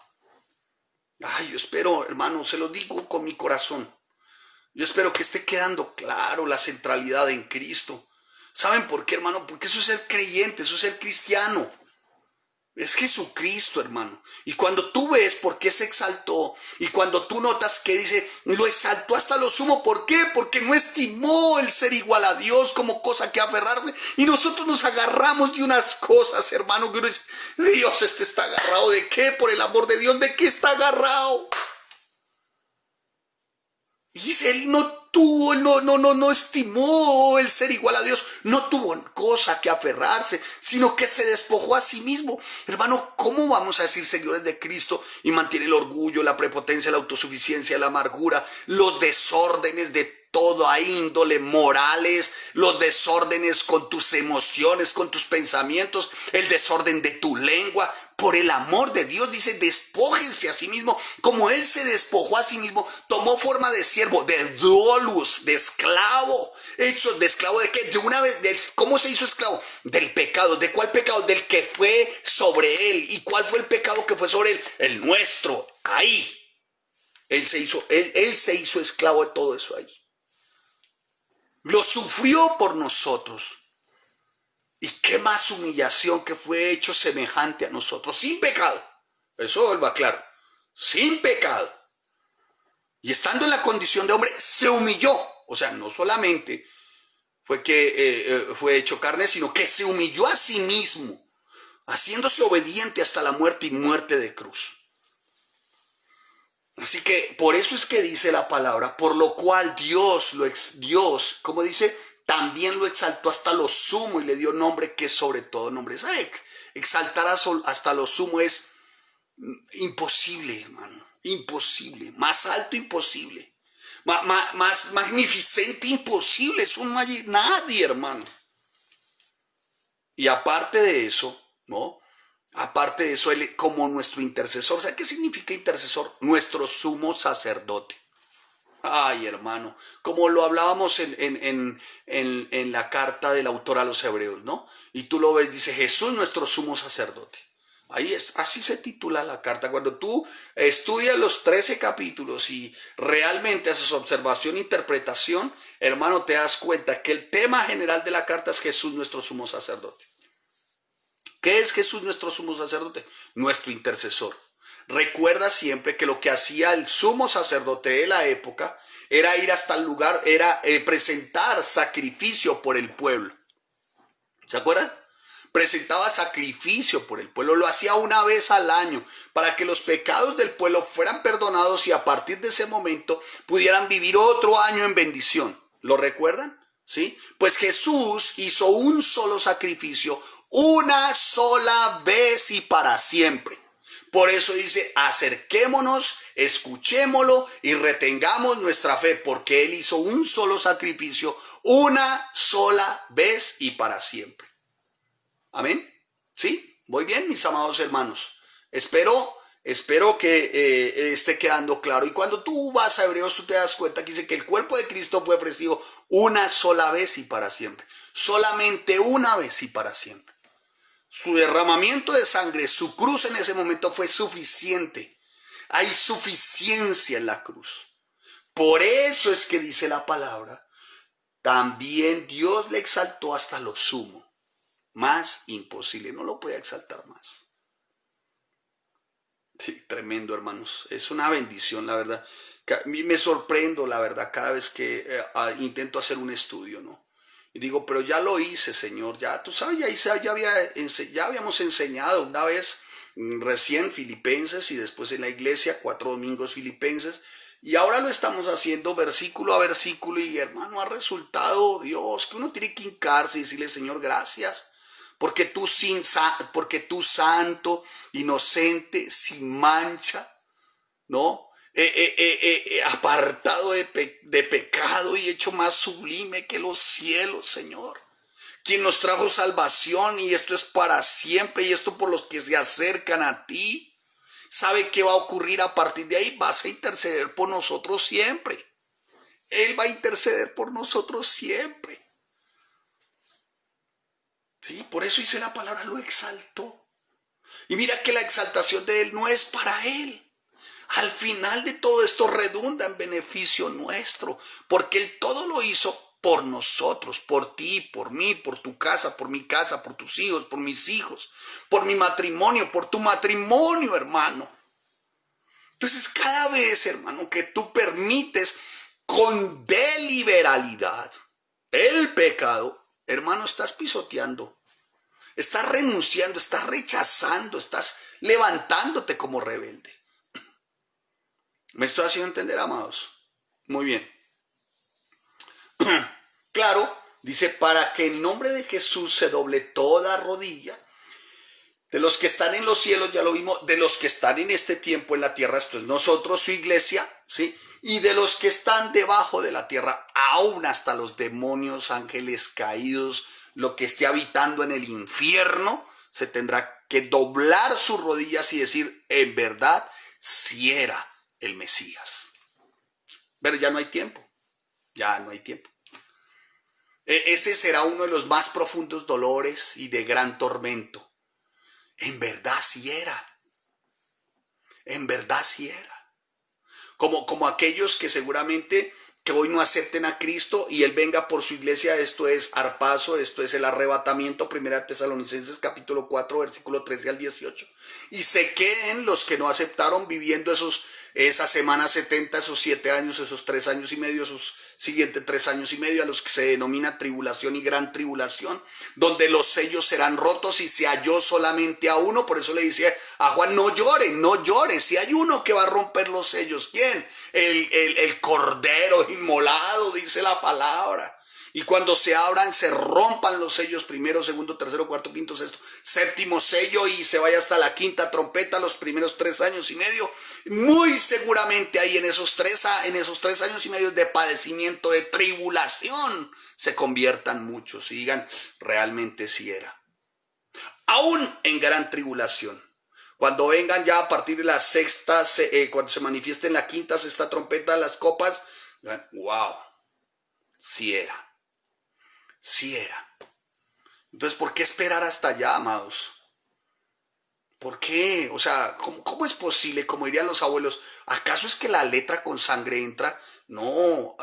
Ay, yo espero, hermanos, se lo digo con mi corazón. Yo espero que esté quedando claro la centralidad en Cristo. ¿Saben por qué, hermano? Porque eso es ser creyente, eso es ser cristiano. Es Jesucristo, hermano. Y cuando tú ves por qué se exaltó, y cuando tú notas que dice, lo exaltó hasta lo sumo, ¿por qué? Porque no estimó el ser igual a Dios como cosa que aferrarse. Y nosotros nos agarramos de unas cosas, hermano, que uno dice, Dios, está agarrado ¿de qué? Por el amor de Dios, ¿de qué está agarrado? Y dice, él no estimó el ser igual a Dios, no tuvo cosa que aferrarse, sino que se despojó a sí mismo. Hermano, ¿cómo vamos a decir seguidores de Cristo y mantiene el orgullo, la prepotencia, la autosuficiencia, la amargura, los desórdenes de toda índole, morales, los desórdenes con tus emociones, con tus pensamientos, el desorden de tu lengua? Por el amor de Dios, dice, despójense a sí mismo, como Él se despojó a sí mismo, tomó forma de siervo, de doulos, de esclavo. ¿Hecho de esclavo de qué? De una vez, ¿cómo se hizo esclavo? Del pecado. ¿De cuál pecado? Del que fue sobre Él. ¿Y cuál fue el pecado que fue sobre Él? El nuestro. Ahí. Él se hizo esclavo de todo eso ahí. Lo sufrió por nosotros. ¿Y qué más humillación que fue hecho semejante a nosotros? Sin pecado. Eso va claro. Sin pecado. Y está estando en la condición de hombre, se humilló. O sea, no solamente fue que fue hecho carne, sino que se humilló a sí mismo, haciéndose obediente hasta la muerte y muerte de cruz. Así que por eso es que dice la palabra, por lo cual Dios, como dice, también lo exaltó hasta lo sumo y le dio nombre que es sobre todo nombre. ¿Sabe? Exaltar hasta lo sumo es imposible, hermano, imposible. Más alto, imposible. Más magnificente, imposible. Es un nadie, hermano. Y aparte de eso, ¿no? Aparte de eso, él como nuestro intercesor. O sea, ¿qué significa intercesor? Nuestro sumo sacerdote. Ay, hermano, como lo hablábamos en la carta del autor a los hebreos, ¿no? Y tú lo ves, dice Jesús, nuestro sumo sacerdote. Ahí es, así se titula la carta. Cuando tú estudias los 13 capítulos y realmente haces observación e interpretación, hermano, te das cuenta que el tema general de la carta es Jesús, nuestro sumo sacerdote. ¿Qué es Jesús, nuestro sumo sacerdote? Nuestro intercesor. Recuerda siempre que lo que hacía el sumo sacerdote de la época era ir hasta el lugar, era presentar sacrificio por el pueblo. ¿Se acuerdan? Presentaba sacrificio por el pueblo, lo hacía una vez al año para que los pecados del pueblo fueran perdonados y a partir de ese momento pudieran vivir otro año en bendición. ¿Lo recuerdan? ¿Sí? Pues Jesús hizo un solo sacrificio, una sola vez y para siempre. Por eso dice, acerquémonos, escuchémoslo y retengamos nuestra fe, porque Él hizo un solo sacrificio, una sola vez y para siempre. Amén. ¿Sí? Muy bien, mis amados hermanos. Espero que esté quedando claro. Y cuando tú vas a Hebreos, tú te das cuenta que dice que el cuerpo de Cristo fue ofrecido una sola vez y para siempre. Solamente una vez y para siempre. Su derramamiento de sangre, su cruz en ese momento fue suficiente. Hay suficiencia en la cruz. Por eso es que dice la palabra, también Dios le exaltó hasta lo sumo. Más imposible, no lo puede exaltar más. Sí, tremendo, hermanos. Es una bendición, la verdad. A mí me sorprendo, la verdad, cada vez que intento hacer un estudio, ¿no? Y digo, pero ya lo hice, Señor, ya, tú sabes, ya habíamos enseñado una vez recién Filipenses y después en la iglesia 4 domingos Filipenses y ahora lo estamos haciendo versículo a versículo y hermano, ha resultado, Dios, que uno tiene que hincarse y decirle, Señor, gracias, porque tú santo, inocente, sin mancha, ¿no? Apartado de pecado y hecho más sublime que los cielos, Señor. Quien nos trajo salvación y esto es para siempre y esto por los que se acercan a ti. ¿Sabe qué va a ocurrir a partir de ahí? Vas a interceder por nosotros siempre. Él va a interceder por nosotros siempre. Sí, por eso dice la palabra, lo exaltó. Y mira que la exaltación de Él no es para Él. Al final de todo esto redunda en beneficio nuestro, porque Él todo lo hizo por nosotros, por ti, por mí, por tu casa, por mi casa, por tus hijos, por mis hijos, por mi matrimonio, por tu matrimonio, hermano. Entonces cada vez, hermano, que tú permites con deliberalidad el pecado, hermano, estás pisoteando, estás renunciando, estás rechazando, estás levantándote como rebelde. ¿Me estoy haciendo entender, amados? Muy bien. Claro, dice, para que en nombre de Jesús se doble toda rodilla, de los que están en los cielos, ya lo vimos, de los que están en este tiempo en la tierra, esto es nosotros, su iglesia, ¿sí? Y de los que están debajo de la tierra, aún hasta los demonios, ángeles caídos, lo que esté habitando en el infierno, se tendrá que doblar sus rodillas y decir, en verdad, si era el Mesías. Pero ya no hay tiempo, ya no hay tiempo. Ese será uno de los más profundos dolores y de gran tormento. En verdad sí era. En verdad sí era. Como aquellos que seguramente que hoy no acepten a Cristo y Él venga por su iglesia, esto es arpazo, esto es el arrebatamiento, 1 Tesalonicenses capítulo 4, versículo 13 al 18. Y se queden los que no aceptaron viviendo esos esa semana 70, esos 7 años, esos 3 años y medio, esos siguientes 3 años y medio, a los que se denomina tribulación y gran tribulación, donde los sellos serán rotos y se halló solamente a uno. Por eso le dice a Juan, no llore, no llore, si hay uno que va a romper los sellos. ¿Quién? El cordero inmolado, dice la palabra. Y cuando se abran, se rompan los sellos, primero, segundo, tercero, cuarto, quinto, sexto, séptimo sello, y se vaya hasta la quinta trompeta, los primeros 3 años y medio. Muy seguramente ahí en esos 3 años y medio de padecimiento, de tribulación, se conviertan muchos y digan, realmente sí era. Aún en gran tribulación. Cuando vengan ya a partir de la sexta, cuando se manifieste en la quinta, sexta trompeta, las copas, wow, sí era. Sí era. Entonces, ¿por qué esperar hasta allá, amados? ¿Por qué? O sea, ¿cómo es posible? Como dirían los abuelos, ¿acaso es que la letra con sangre entra? No,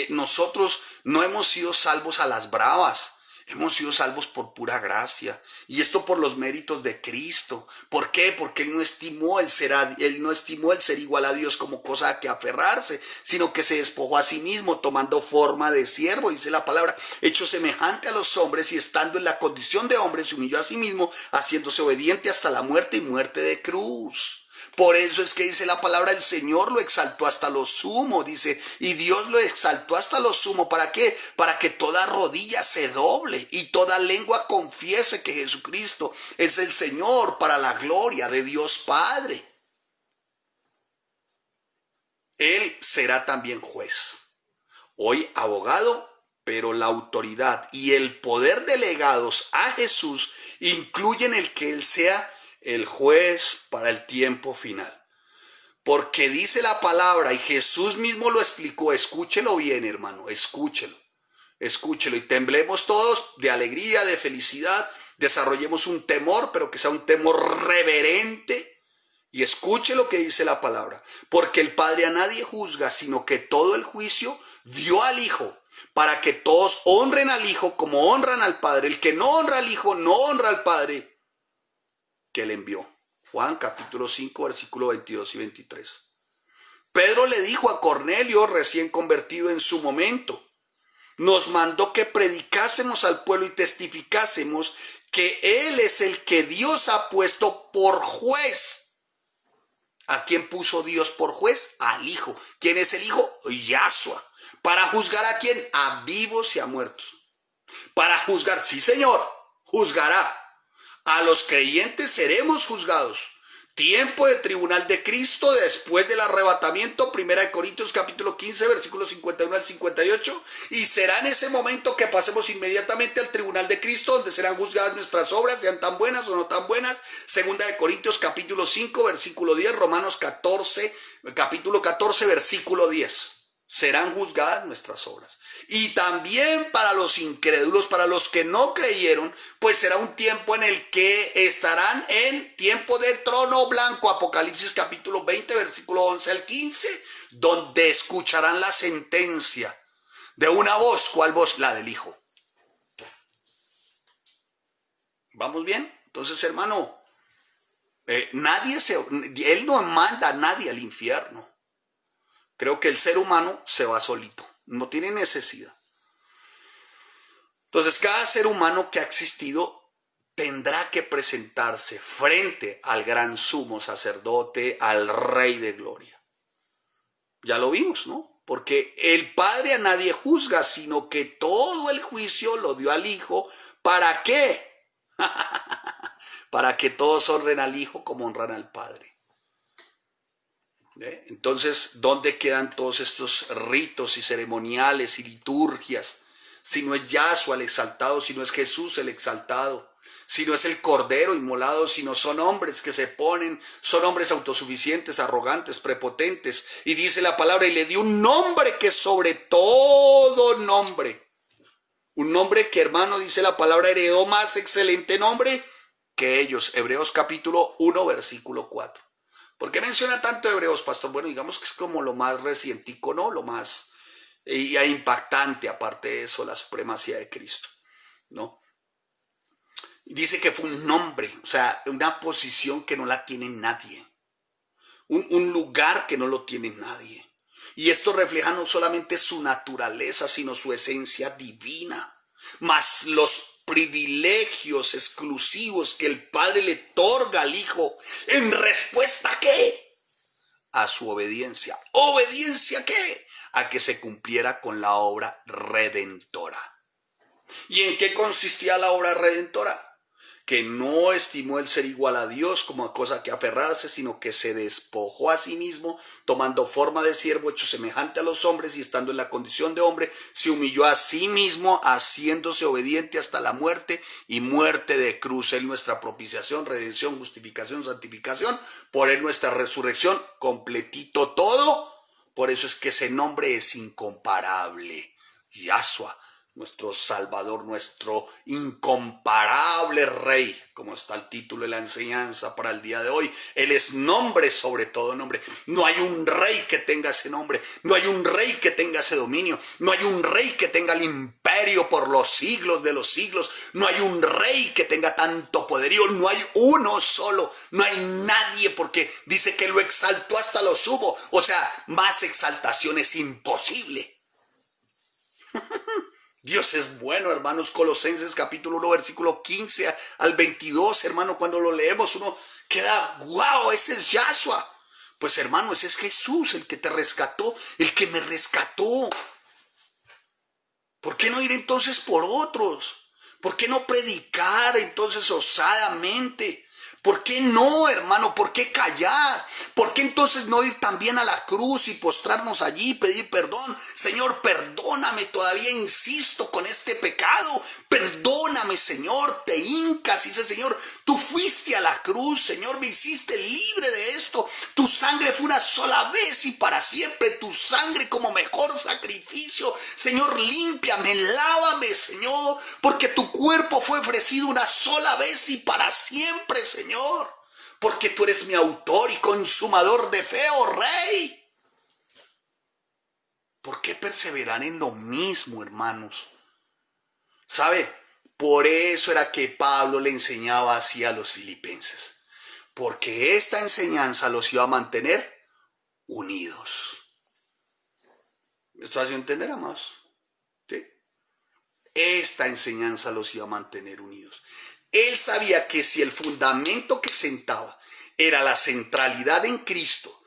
nosotros no hemos sido salvos a las bravas. Hemos sido salvos por pura gracia. Y esto por los méritos de Cristo. ¿Por qué? Porque Él no estimó el ser igual a Dios como cosa a que aferrarse, sino que se despojó a sí mismo, tomando forma de siervo, dice la palabra, hecho semejante a los hombres, y estando en la condición de hombre, se humilló a sí mismo, haciéndose obediente hasta la muerte y muerte de cruz. Por eso es que dice la palabra, el Señor lo exaltó hasta lo sumo, dice, y Dios lo exaltó hasta lo sumo. ¿Para qué? Para que toda rodilla se doble y toda lengua confiese que Jesucristo es el Señor, para la gloria de Dios Padre. Él será también juez. Hoy abogado, pero la autoridad y el poder delegados a Jesús incluyen el que Él sea el juez para el tiempo final. Porque dice la palabra, y Jesús mismo lo explicó, escúchelo bien, hermano, escúchelo y temblemos todos de alegría, de felicidad, desarrollemos un temor, pero que sea un temor reverente, y escuche lo que dice la palabra, porque el Padre a nadie juzga, sino que todo el juicio dio al Hijo, para que todos honren al Hijo como honran al Padre. El que no honra al Hijo no honra al Padre que le envió. Juan capítulo 5, versículo 22 y 23. Pedro le dijo a Cornelio, recién convertido en su momento, nos mandó que predicásemos al pueblo y testificásemos que Él es el que Dios ha puesto por juez. ¿A quién puso Dios por juez? Al Hijo. ¿Quién es el Hijo? Yahshua. ¿Para juzgar a quién? A vivos y a muertos. Para juzgar, sí Señor, juzgará. A los creyentes seremos juzgados. Tiempo de tribunal de Cristo después del arrebatamiento, 1 Corintios capítulo 15, versículos 51 al 58, y será en ese momento que pasemos inmediatamente al tribunal de Cristo, donde serán juzgadas nuestras obras, sean tan buenas o no tan buenas. 2 Corintios capítulo 5, versículo 10, Romanos 14, capítulo 14, versículo 10. Serán juzgadas nuestras obras. Y también para los incrédulos, para los que no creyeron, pues será un tiempo en el que estarán en tiempo de trono blanco, Apocalipsis capítulo 20, versículo 11 al 15, donde escucharán la sentencia de una voz. ¿Cuál voz? La del Hijo. ¿Vamos bien? Entonces, hermano, Él no manda a nadie al infierno. Creo que el ser humano se va solito, no tiene necesidad. Entonces, cada ser humano que ha existido tendrá que presentarse frente al gran sumo sacerdote, al Rey de Gloria. Ya lo vimos, ¿no? Porque el Padre a nadie juzga, sino que todo el juicio lo dio al Hijo. ¿Para qué? Para que todos honren al Hijo como honran al Padre. Entonces, ¿dónde quedan todos estos ritos y ceremoniales y liturgias? Si no es Yahshua el exaltado, si no es Jesús el exaltado, si no es el Cordero inmolado, si no son hombres que se ponen, son hombres autosuficientes, arrogantes, prepotentes. Y dice la palabra, y le dio un nombre que sobre todo nombre. Un nombre que, hermano, dice la palabra, heredó más excelente nombre que ellos. Hebreos capítulo 1, versículo 4. ¿Por qué menciona tanto Hebreos, pastor? Bueno, digamos que es como lo más recientico, ¿no? Lo más impactante, aparte de eso, la supremacía de Cristo, ¿no? Dice que fue un nombre, o sea, una posición que no la tiene nadie. un lugar que no lo tiene nadie. Y esto refleja no solamente su naturaleza, sino su esencia divina, más los privilegios exclusivos que el Padre le otorga al Hijo. ¿En respuesta a qué? A su obediencia. ¿Obediencia a qué? A que se cumpliera con la obra redentora. ¿Y en qué consistía la obra redentora? Que no estimó el ser igual a Dios como a cosa que aferrarse, sino que se despojó a sí mismo, tomando forma de siervo, hecho semejante a los hombres, y estando en la condición de hombre, se humilló a sí mismo, haciéndose obediente hasta la muerte, y muerte de cruz. Él nuestra propiciación, redención, justificación, santificación, por él nuestra resurrección, completito todo. Por eso es que ese nombre es incomparable. Yahshua, nuestro Salvador, nuestro incomparable Rey, como está el título de la enseñanza para el día de hoy. Él es nombre sobre todo nombre. No hay un rey que tenga ese nombre, no hay un rey que tenga ese dominio, no hay un rey que tenga el imperio por los siglos de los siglos, no hay un rey que tenga tanto poderío, no hay uno solo, no hay nadie, porque dice que lo exaltó hasta lo sumo. O sea, más exaltación es imposible. Dios es bueno, hermanos. Colosenses capítulo 1, versículo 15 al 22, hermano, cuando lo leemos uno queda, wow, ese es Yahshua. Pues hermano, ese es Jesús, el que te rescató, el que me rescató. ¿Por qué no ir entonces por otros? ¿Por qué no predicar entonces osadamente? ¿Por qué no, hermano? ¿Por qué callar? ¿Por qué entonces no ir también a la cruz y postrarnos allí y pedir perdón? Señor, perdóname, todavía insisto con este pecado. Perdóname, Señor. Te hincas y dices, Señor, tú fuiste a la cruz, Señor, me hiciste libre de esto. Tu sangre fue una sola vez y para siempre. Tu sangre como mejor sacrificio. Señor, límpiame, lávame, Señor, porque tu cuerpo fue ofrecido una sola vez y para siempre, Señor. Porque tú eres mi autor y consumador de fe, oh Rey. ¿Por qué perseverar en lo mismo, hermanos? ¿Sabe? Por eso era que Pablo le enseñaba así a los filipenses. Porque esta enseñanza los iba a mantener unidos. ¿Me estoy haciendo entender, amados? ¿Sí? Esta enseñanza los iba a mantener unidos. Él sabía que si el fundamento que sentaba era la centralidad en Cristo,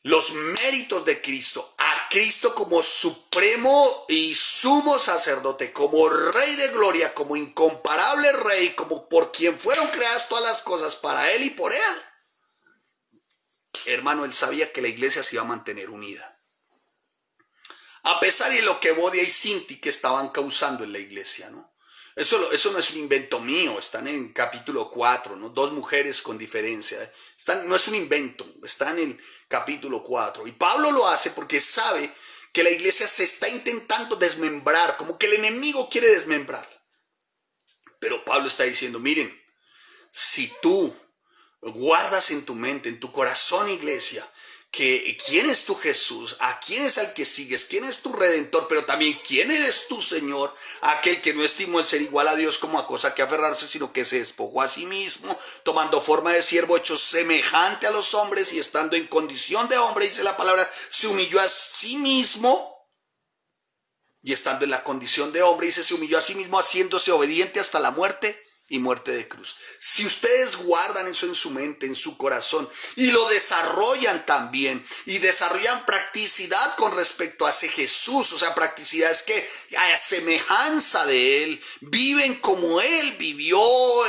los méritos de Cristo, a Cristo como supremo y sumo sacerdote, como Rey de gloria, como incomparable Rey, como por quien fueron creadas todas las cosas, para Él y por Él. Hermano, él sabía que la iglesia se iba a mantener unida. A pesar de lo que Bodia y Sinti que estaban causando en la iglesia, ¿no? Eso no es un invento mío, están en capítulo 4, ¿no? Dos mujeres con diferencia. No es un invento, están en capítulo 4. Y Pablo lo hace porque sabe que la iglesia se está intentando desmembrar, como que el enemigo quiere desmembrar. Pero Pablo está diciendo, miren, si tú guardas en tu mente, en tu corazón, iglesia, que quién es tu Jesús, a quién es al que sigues, quién es tu Redentor, pero también quién eres tu Señor, aquel que no estimó el ser igual a Dios como a cosa que aferrarse, sino que se despojó a sí mismo, tomando forma de siervo, hecho semejante a los hombres, y estando en condición de hombre, dice la palabra, se humilló a sí mismo, y estando en la condición de hombre, dice, se humilló a sí mismo, haciéndose obediente hasta la muerte y muerte de cruz. Si ustedes guardan eso en su mente, en su corazón, y lo desarrollan también, y desarrollan practicidad con respecto a ese Jesús, o sea, practicidad es que a semejanza de Él, viven como Él vivió,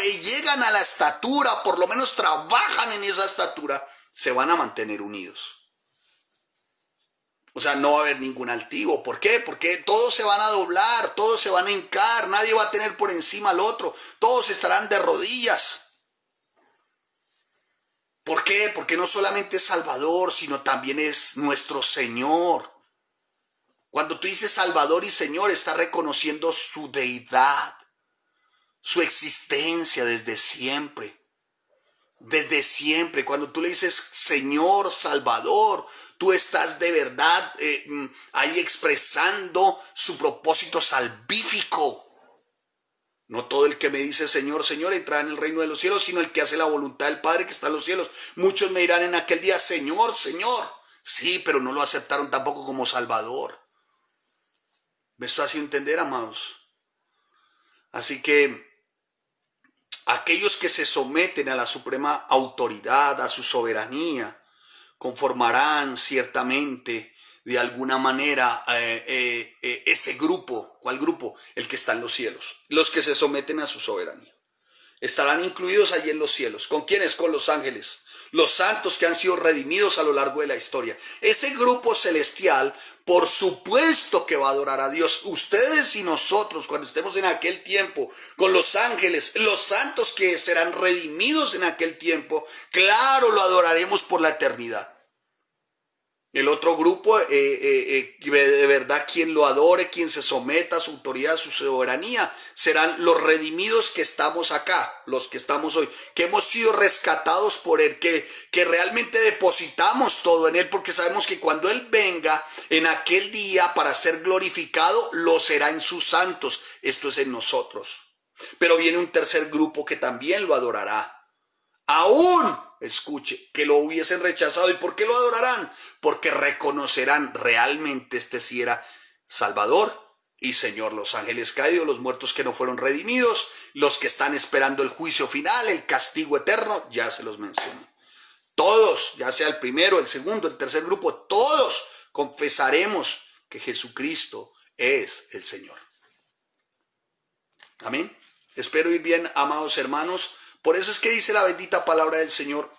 y llegan a la estatura, por lo menos trabajan en esa estatura, se van a mantener unidos. O sea, no va a haber ningún altivo. ¿Por qué? Porque todos se van a doblar, todos se van a hincar, nadie va a tener por encima al otro, todos estarán de rodillas. ¿Por qué? Porque no solamente es Salvador, sino también es nuestro Señor. Cuando tú dices Salvador y Señor, está reconociendo su deidad, su existencia desde siempre. Desde siempre, cuando tú le dices Señor, Salvador, tú estás de verdad ahí expresando su propósito salvífico. No todo el que me dice Señor, Señor entrará en el reino de los cielos, sino el que hace la voluntad del Padre que está en los cielos. Muchos me dirán en aquel día, Señor, Señor. Sí, pero no lo aceptaron tampoco como Salvador. ¿Me estoy haciendo entender, amados? Así que aquellos que se someten a la suprema autoridad, a su soberanía, conformarán ciertamente de alguna manera ese grupo. ¿Cuál grupo? El que está en los cielos. Los que se someten a su soberanía. Estarán incluidos allí en los cielos. ¿Con quiénes? Con los ángeles. Los santos que han sido redimidos a lo largo de la historia. Ese grupo celestial, por supuesto que va a adorar a Dios. Ustedes y nosotros, cuando estemos en aquel tiempo, con los ángeles, los santos que serán redimidos en aquel tiempo, claro, lo adoraremos por la eternidad. El otro grupo, de verdad, quien lo adore, quien se someta a su autoridad, a su soberanía, serán los redimidos que estamos acá, los que estamos hoy, que hemos sido rescatados por Él, que realmente depositamos todo en Él, porque sabemos que cuando Él venga en aquel día para ser glorificado, lo será en sus santos, esto es en nosotros. Pero viene un tercer grupo que también lo adorará. Aún, escuche, que lo hubiesen rechazado. ¿Y por qué lo adorarán? Porque reconocerán realmente este sí era Salvador y Señor. Los ángeles caídos, los muertos que no fueron redimidos, los que están esperando el juicio final, el castigo eterno, ya se los mencioné. Todos, ya sea el primero, el segundo, el tercer grupo, todos confesaremos que Jesucristo es el Señor. Amén. Espero ir bien, amados hermanos. Por eso es que dice la bendita palabra del Señor,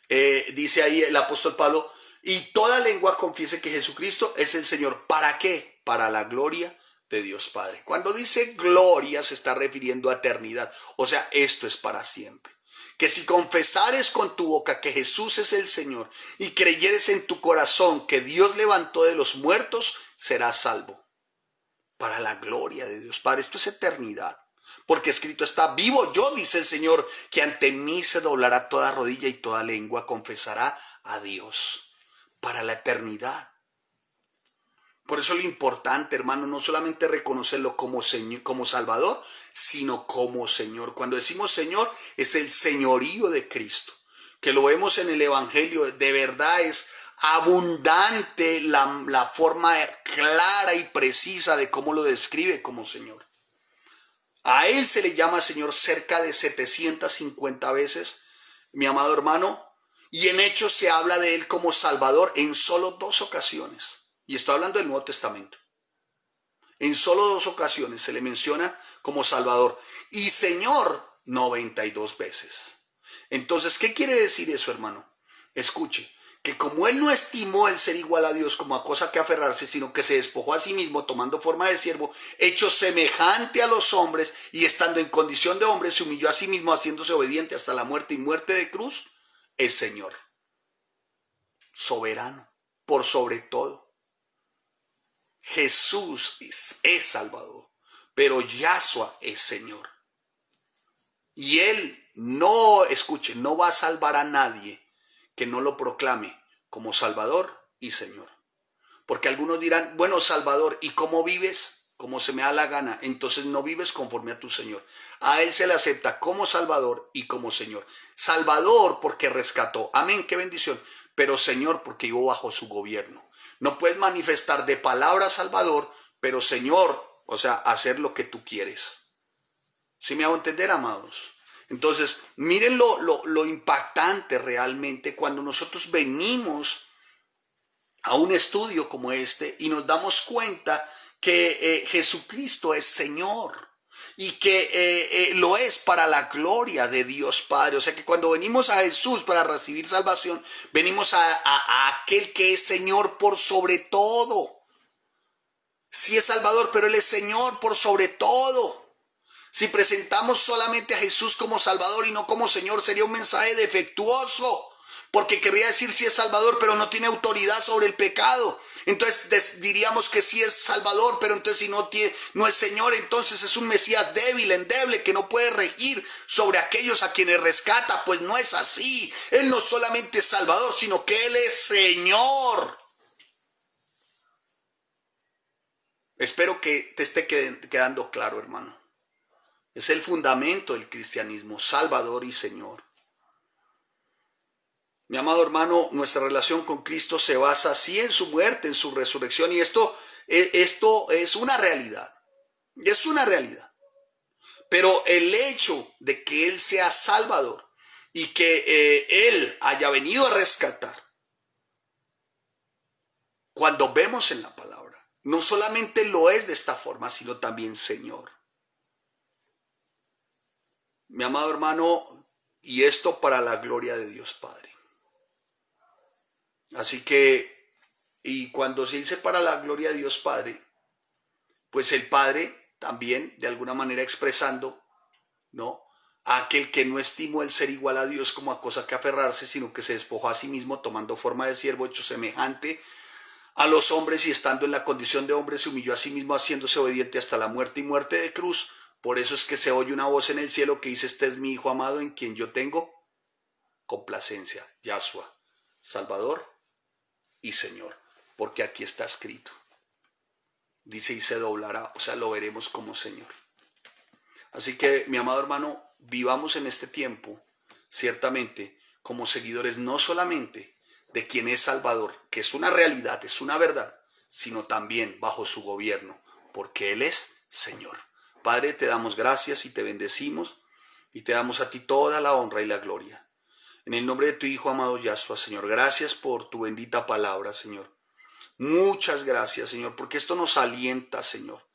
dice ahí el apóstol Pablo, y toda lengua confiese que Jesucristo es el Señor. ¿Para qué? Para la gloria de Dios Padre. Cuando dice gloria se está refiriendo a eternidad. O sea, esto es para siempre. Que si confesares con tu boca que Jesús es el Señor y creyeres en tu corazón que Dios levantó de los muertos, serás salvo. Para la gloria de Dios Padre. Esto es eternidad. Porque escrito está, vivo yo, dice el Señor, que ante mí se doblará toda rodilla y toda lengua confesará a Dios. Para la eternidad. Por eso lo importante, hermano, no solamente reconocerlo como Señor, como Salvador, sino como Señor. Cuando decimos Señor, es el señorío de Cristo. Que lo vemos en el Evangelio, de verdad es abundante la forma clara y precisa de cómo lo describe como Señor. A Él se le llama Señor cerca de 750 veces, mi amado hermano, y en Hechos se habla de Él como Salvador en solo 2 ocasiones. Y estoy hablando del Nuevo Testamento. En solo 2 ocasiones se le menciona como Salvador y Señor 92 veces. Entonces, ¿qué quiere decir eso, hermano? Escuche, que como Él no estimó el ser igual a Dios como a cosa que aferrarse, sino que se despojó a sí mismo tomando forma de siervo, hecho semejante a los hombres y estando en condición de hombre, se humilló a sí mismo haciéndose obediente hasta la muerte y muerte de cruz, es Señor. Soberano, por sobre todo. Jesús es Salvador, pero Yahshua es Señor. Y Él no, escuche, no va a salvar a nadie que no lo proclame como Salvador y Señor. Porque algunos dirán, bueno, Salvador, ¿y cómo vives? Como se me da la gana. Entonces no vives conforme a tu Señor. A Él se le acepta como Salvador y como Señor. Salvador porque rescató. Amén, qué bendición. Pero Señor porque vivo bajo su gobierno. No puedes manifestar de palabra Salvador, pero Señor, o sea, hacer lo que tú quieres. ¿Sí me hago entender, amados? Entonces, miren lo impactante realmente cuando nosotros venimos a un estudio como este y nos damos cuenta que Jesucristo es Señor y que lo es para la gloria de Dios Padre. O sea que cuando venimos a Jesús para recibir salvación, venimos a aquel que es Señor por sobre todo. Sí es Salvador, pero Él es Señor por sobre todo. Si presentamos solamente a Jesús como Salvador y no como Señor, sería un mensaje defectuoso, porque querría decir sí es Salvador, pero no tiene autoridad sobre el pecado. Entonces diríamos que sí es Salvador, pero entonces si no es Señor, entonces es un Mesías débil, endeble, que no puede regir sobre aquellos a quienes rescata. Pues no es así. Él no solamente es Salvador, sino que Él es Señor. Espero que te esté quedando claro, hermano. Es el fundamento del cristianismo, Salvador y Señor. Mi amado hermano, nuestra relación con Cristo se basa así en su muerte, en su resurrección, y esto es una realidad. Es una realidad. Pero el hecho de que Él sea Salvador y que Él haya venido a rescatar, cuando vemos en la palabra, no solamente lo es de esta forma, sino también Señor. Mi amado hermano, y esto para la gloria de Dios Padre. Así que, y cuando se dice para la gloria de Dios Padre, pues el Padre también de alguna manera expresando, ¿no?, a aquel que no estimó el ser igual a Dios como a cosa que aferrarse, sino que se despojó a sí mismo tomando forma de siervo, hecho semejante a los hombres, y estando en la condición de hombre se humilló a sí mismo, haciéndose obediente hasta la muerte y muerte de cruz. Por eso es que se oye una voz en el cielo que dice: este es mi Hijo amado en quien yo tengo complacencia. Yahshua, Salvador y Señor, porque aquí está escrito. Dice: y se doblará, o sea, lo veremos como Señor. Así que, mi amado hermano, vivamos en este tiempo, ciertamente, como seguidores no solamente de quien es Salvador, que es una realidad, es una verdad, sino también bajo su gobierno, porque Él es Señor. Padre, te damos gracias y te bendecimos, y te damos a ti toda la honra y la gloria. En el nombre de tu Hijo amado Yahshua, Señor, gracias por tu bendita palabra, Señor. Muchas gracias, Señor, porque esto nos alienta, Señor.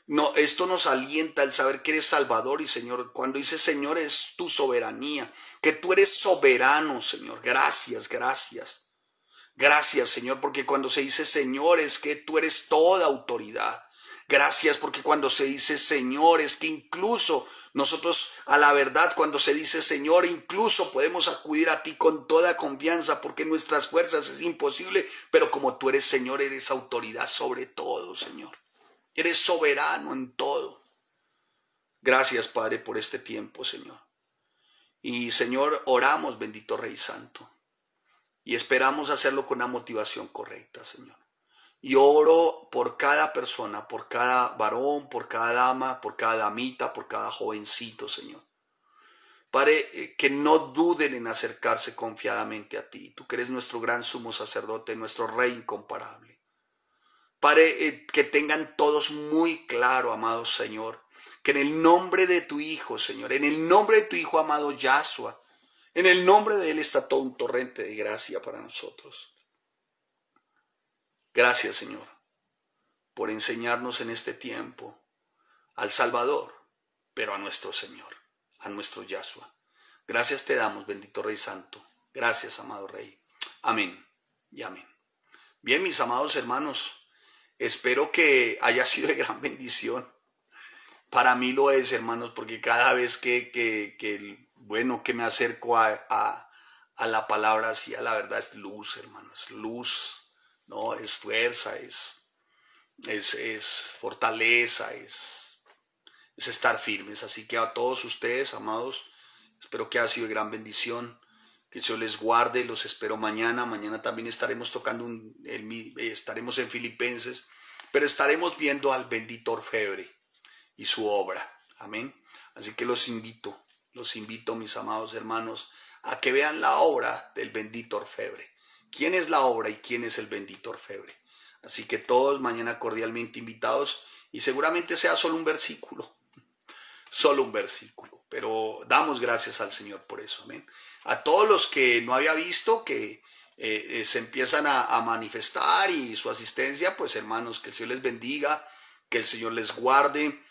No, esto nos alienta el saber que eres Salvador y Señor. Cuando dices Señor, es tu soberanía, que tú eres soberano, Señor. Gracias, gracias. Gracias, Señor, porque cuando se dice Señor es que tú eres toda autoridad. Gracias porque cuando se dice Señor es que incluso nosotros, a la verdad, cuando se dice Señor, incluso podemos acudir a ti con toda confianza, porque en nuestras fuerzas es imposible, pero como tú eres Señor, eres autoridad sobre todo, Señor. Eres soberano en todo. Gracias, Padre, por este tiempo, Señor. Y, Señor, oramos, bendito Rey Santo, y esperamos hacerlo con la motivación correcta, Señor. Y oro por cada persona, por cada varón, por cada dama, por cada damita, por cada jovencito, Señor. Padre, que no duden en acercarse confiadamente a ti. Tú que eres nuestro gran sumo sacerdote, nuestro Rey incomparable. Padre, que tengan todos muy claro, amado Señor, que en el nombre de tu Hijo, Señor, en el nombre de tu Hijo amado Yahshua, en el nombre de Él está todo un torrente de gracia para nosotros. Gracias, Señor, por enseñarnos en este tiempo al Salvador, pero a nuestro Señor, a nuestro Yahshua. Gracias te damos, bendito Rey Santo. Gracias, amado Rey. Amén y amén. Bien, mis amados hermanos, espero que haya sido de gran bendición. Para mí lo es, hermanos, porque cada vez que me acerco a la palabra así, a la verdad, es luz, hermanos, es luz, ¿no? Es fuerza, es fortaleza, es estar firmes. Así que a todos ustedes, amados, espero que haya sido de gran bendición. Que Dios les guarde, los espero mañana. Mañana también estaremos tocando, estaremos en Filipenses, pero estaremos viendo al bendito orfebre y su obra. Amén. Así que los invito, mis amados hermanos, a que vean la obra del bendito orfebre. ¿Quién es la obra y quién es el bendito orfebre? Así que todos mañana cordialmente invitados, y seguramente sea solo un versículo, pero damos gracias al Señor por eso. Amén. A todos los que no había visto, que se empiezan a manifestar, y su asistencia, pues hermanos, que el Señor les bendiga, que el Señor les guarde.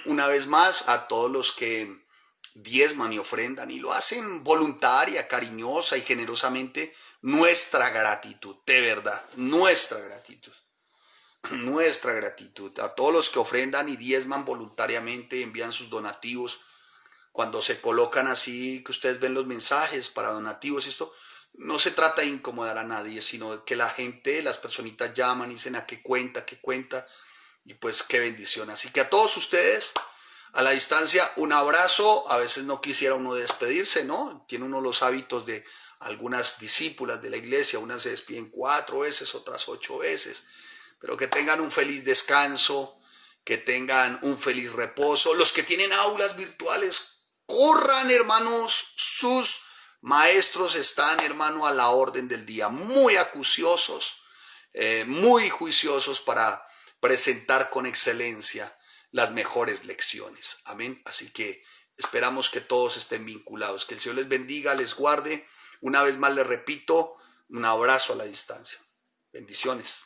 Una vez más, a todos los que diezman y ofrendan y lo hacen voluntaria, cariñosa y generosamente, nuestra gratitud, de verdad, nuestra gratitud. A todos los que ofrendan y diezman voluntariamente, envían sus donativos, cuando se colocan así, que ustedes ven los mensajes para donativos, esto no se trata de incomodar a nadie, sino que la gente, las personitas llaman y dicen: ¿a qué cuenta? Y pues qué bendición. Así que a todos ustedes, a la distancia, un abrazo. A veces no quisiera uno despedirse, ¿no? Tiene uno los hábitos de algunas discípulas de la iglesia, unas se despiden 4 veces, otras 8 veces. Pero que tengan un feliz descanso, que tengan un feliz reposo. Los que tienen aulas virtuales, corran, hermanos, sus maestros están, hermano, a la orden del día, muy acuciosos, muy juiciosos para presentar con excelencia las mejores lecciones. Amén. Así que esperamos que todos estén vinculados. Que el Señor les bendiga, les guarde. Una vez más les repito, un abrazo a la distancia. Bendiciones.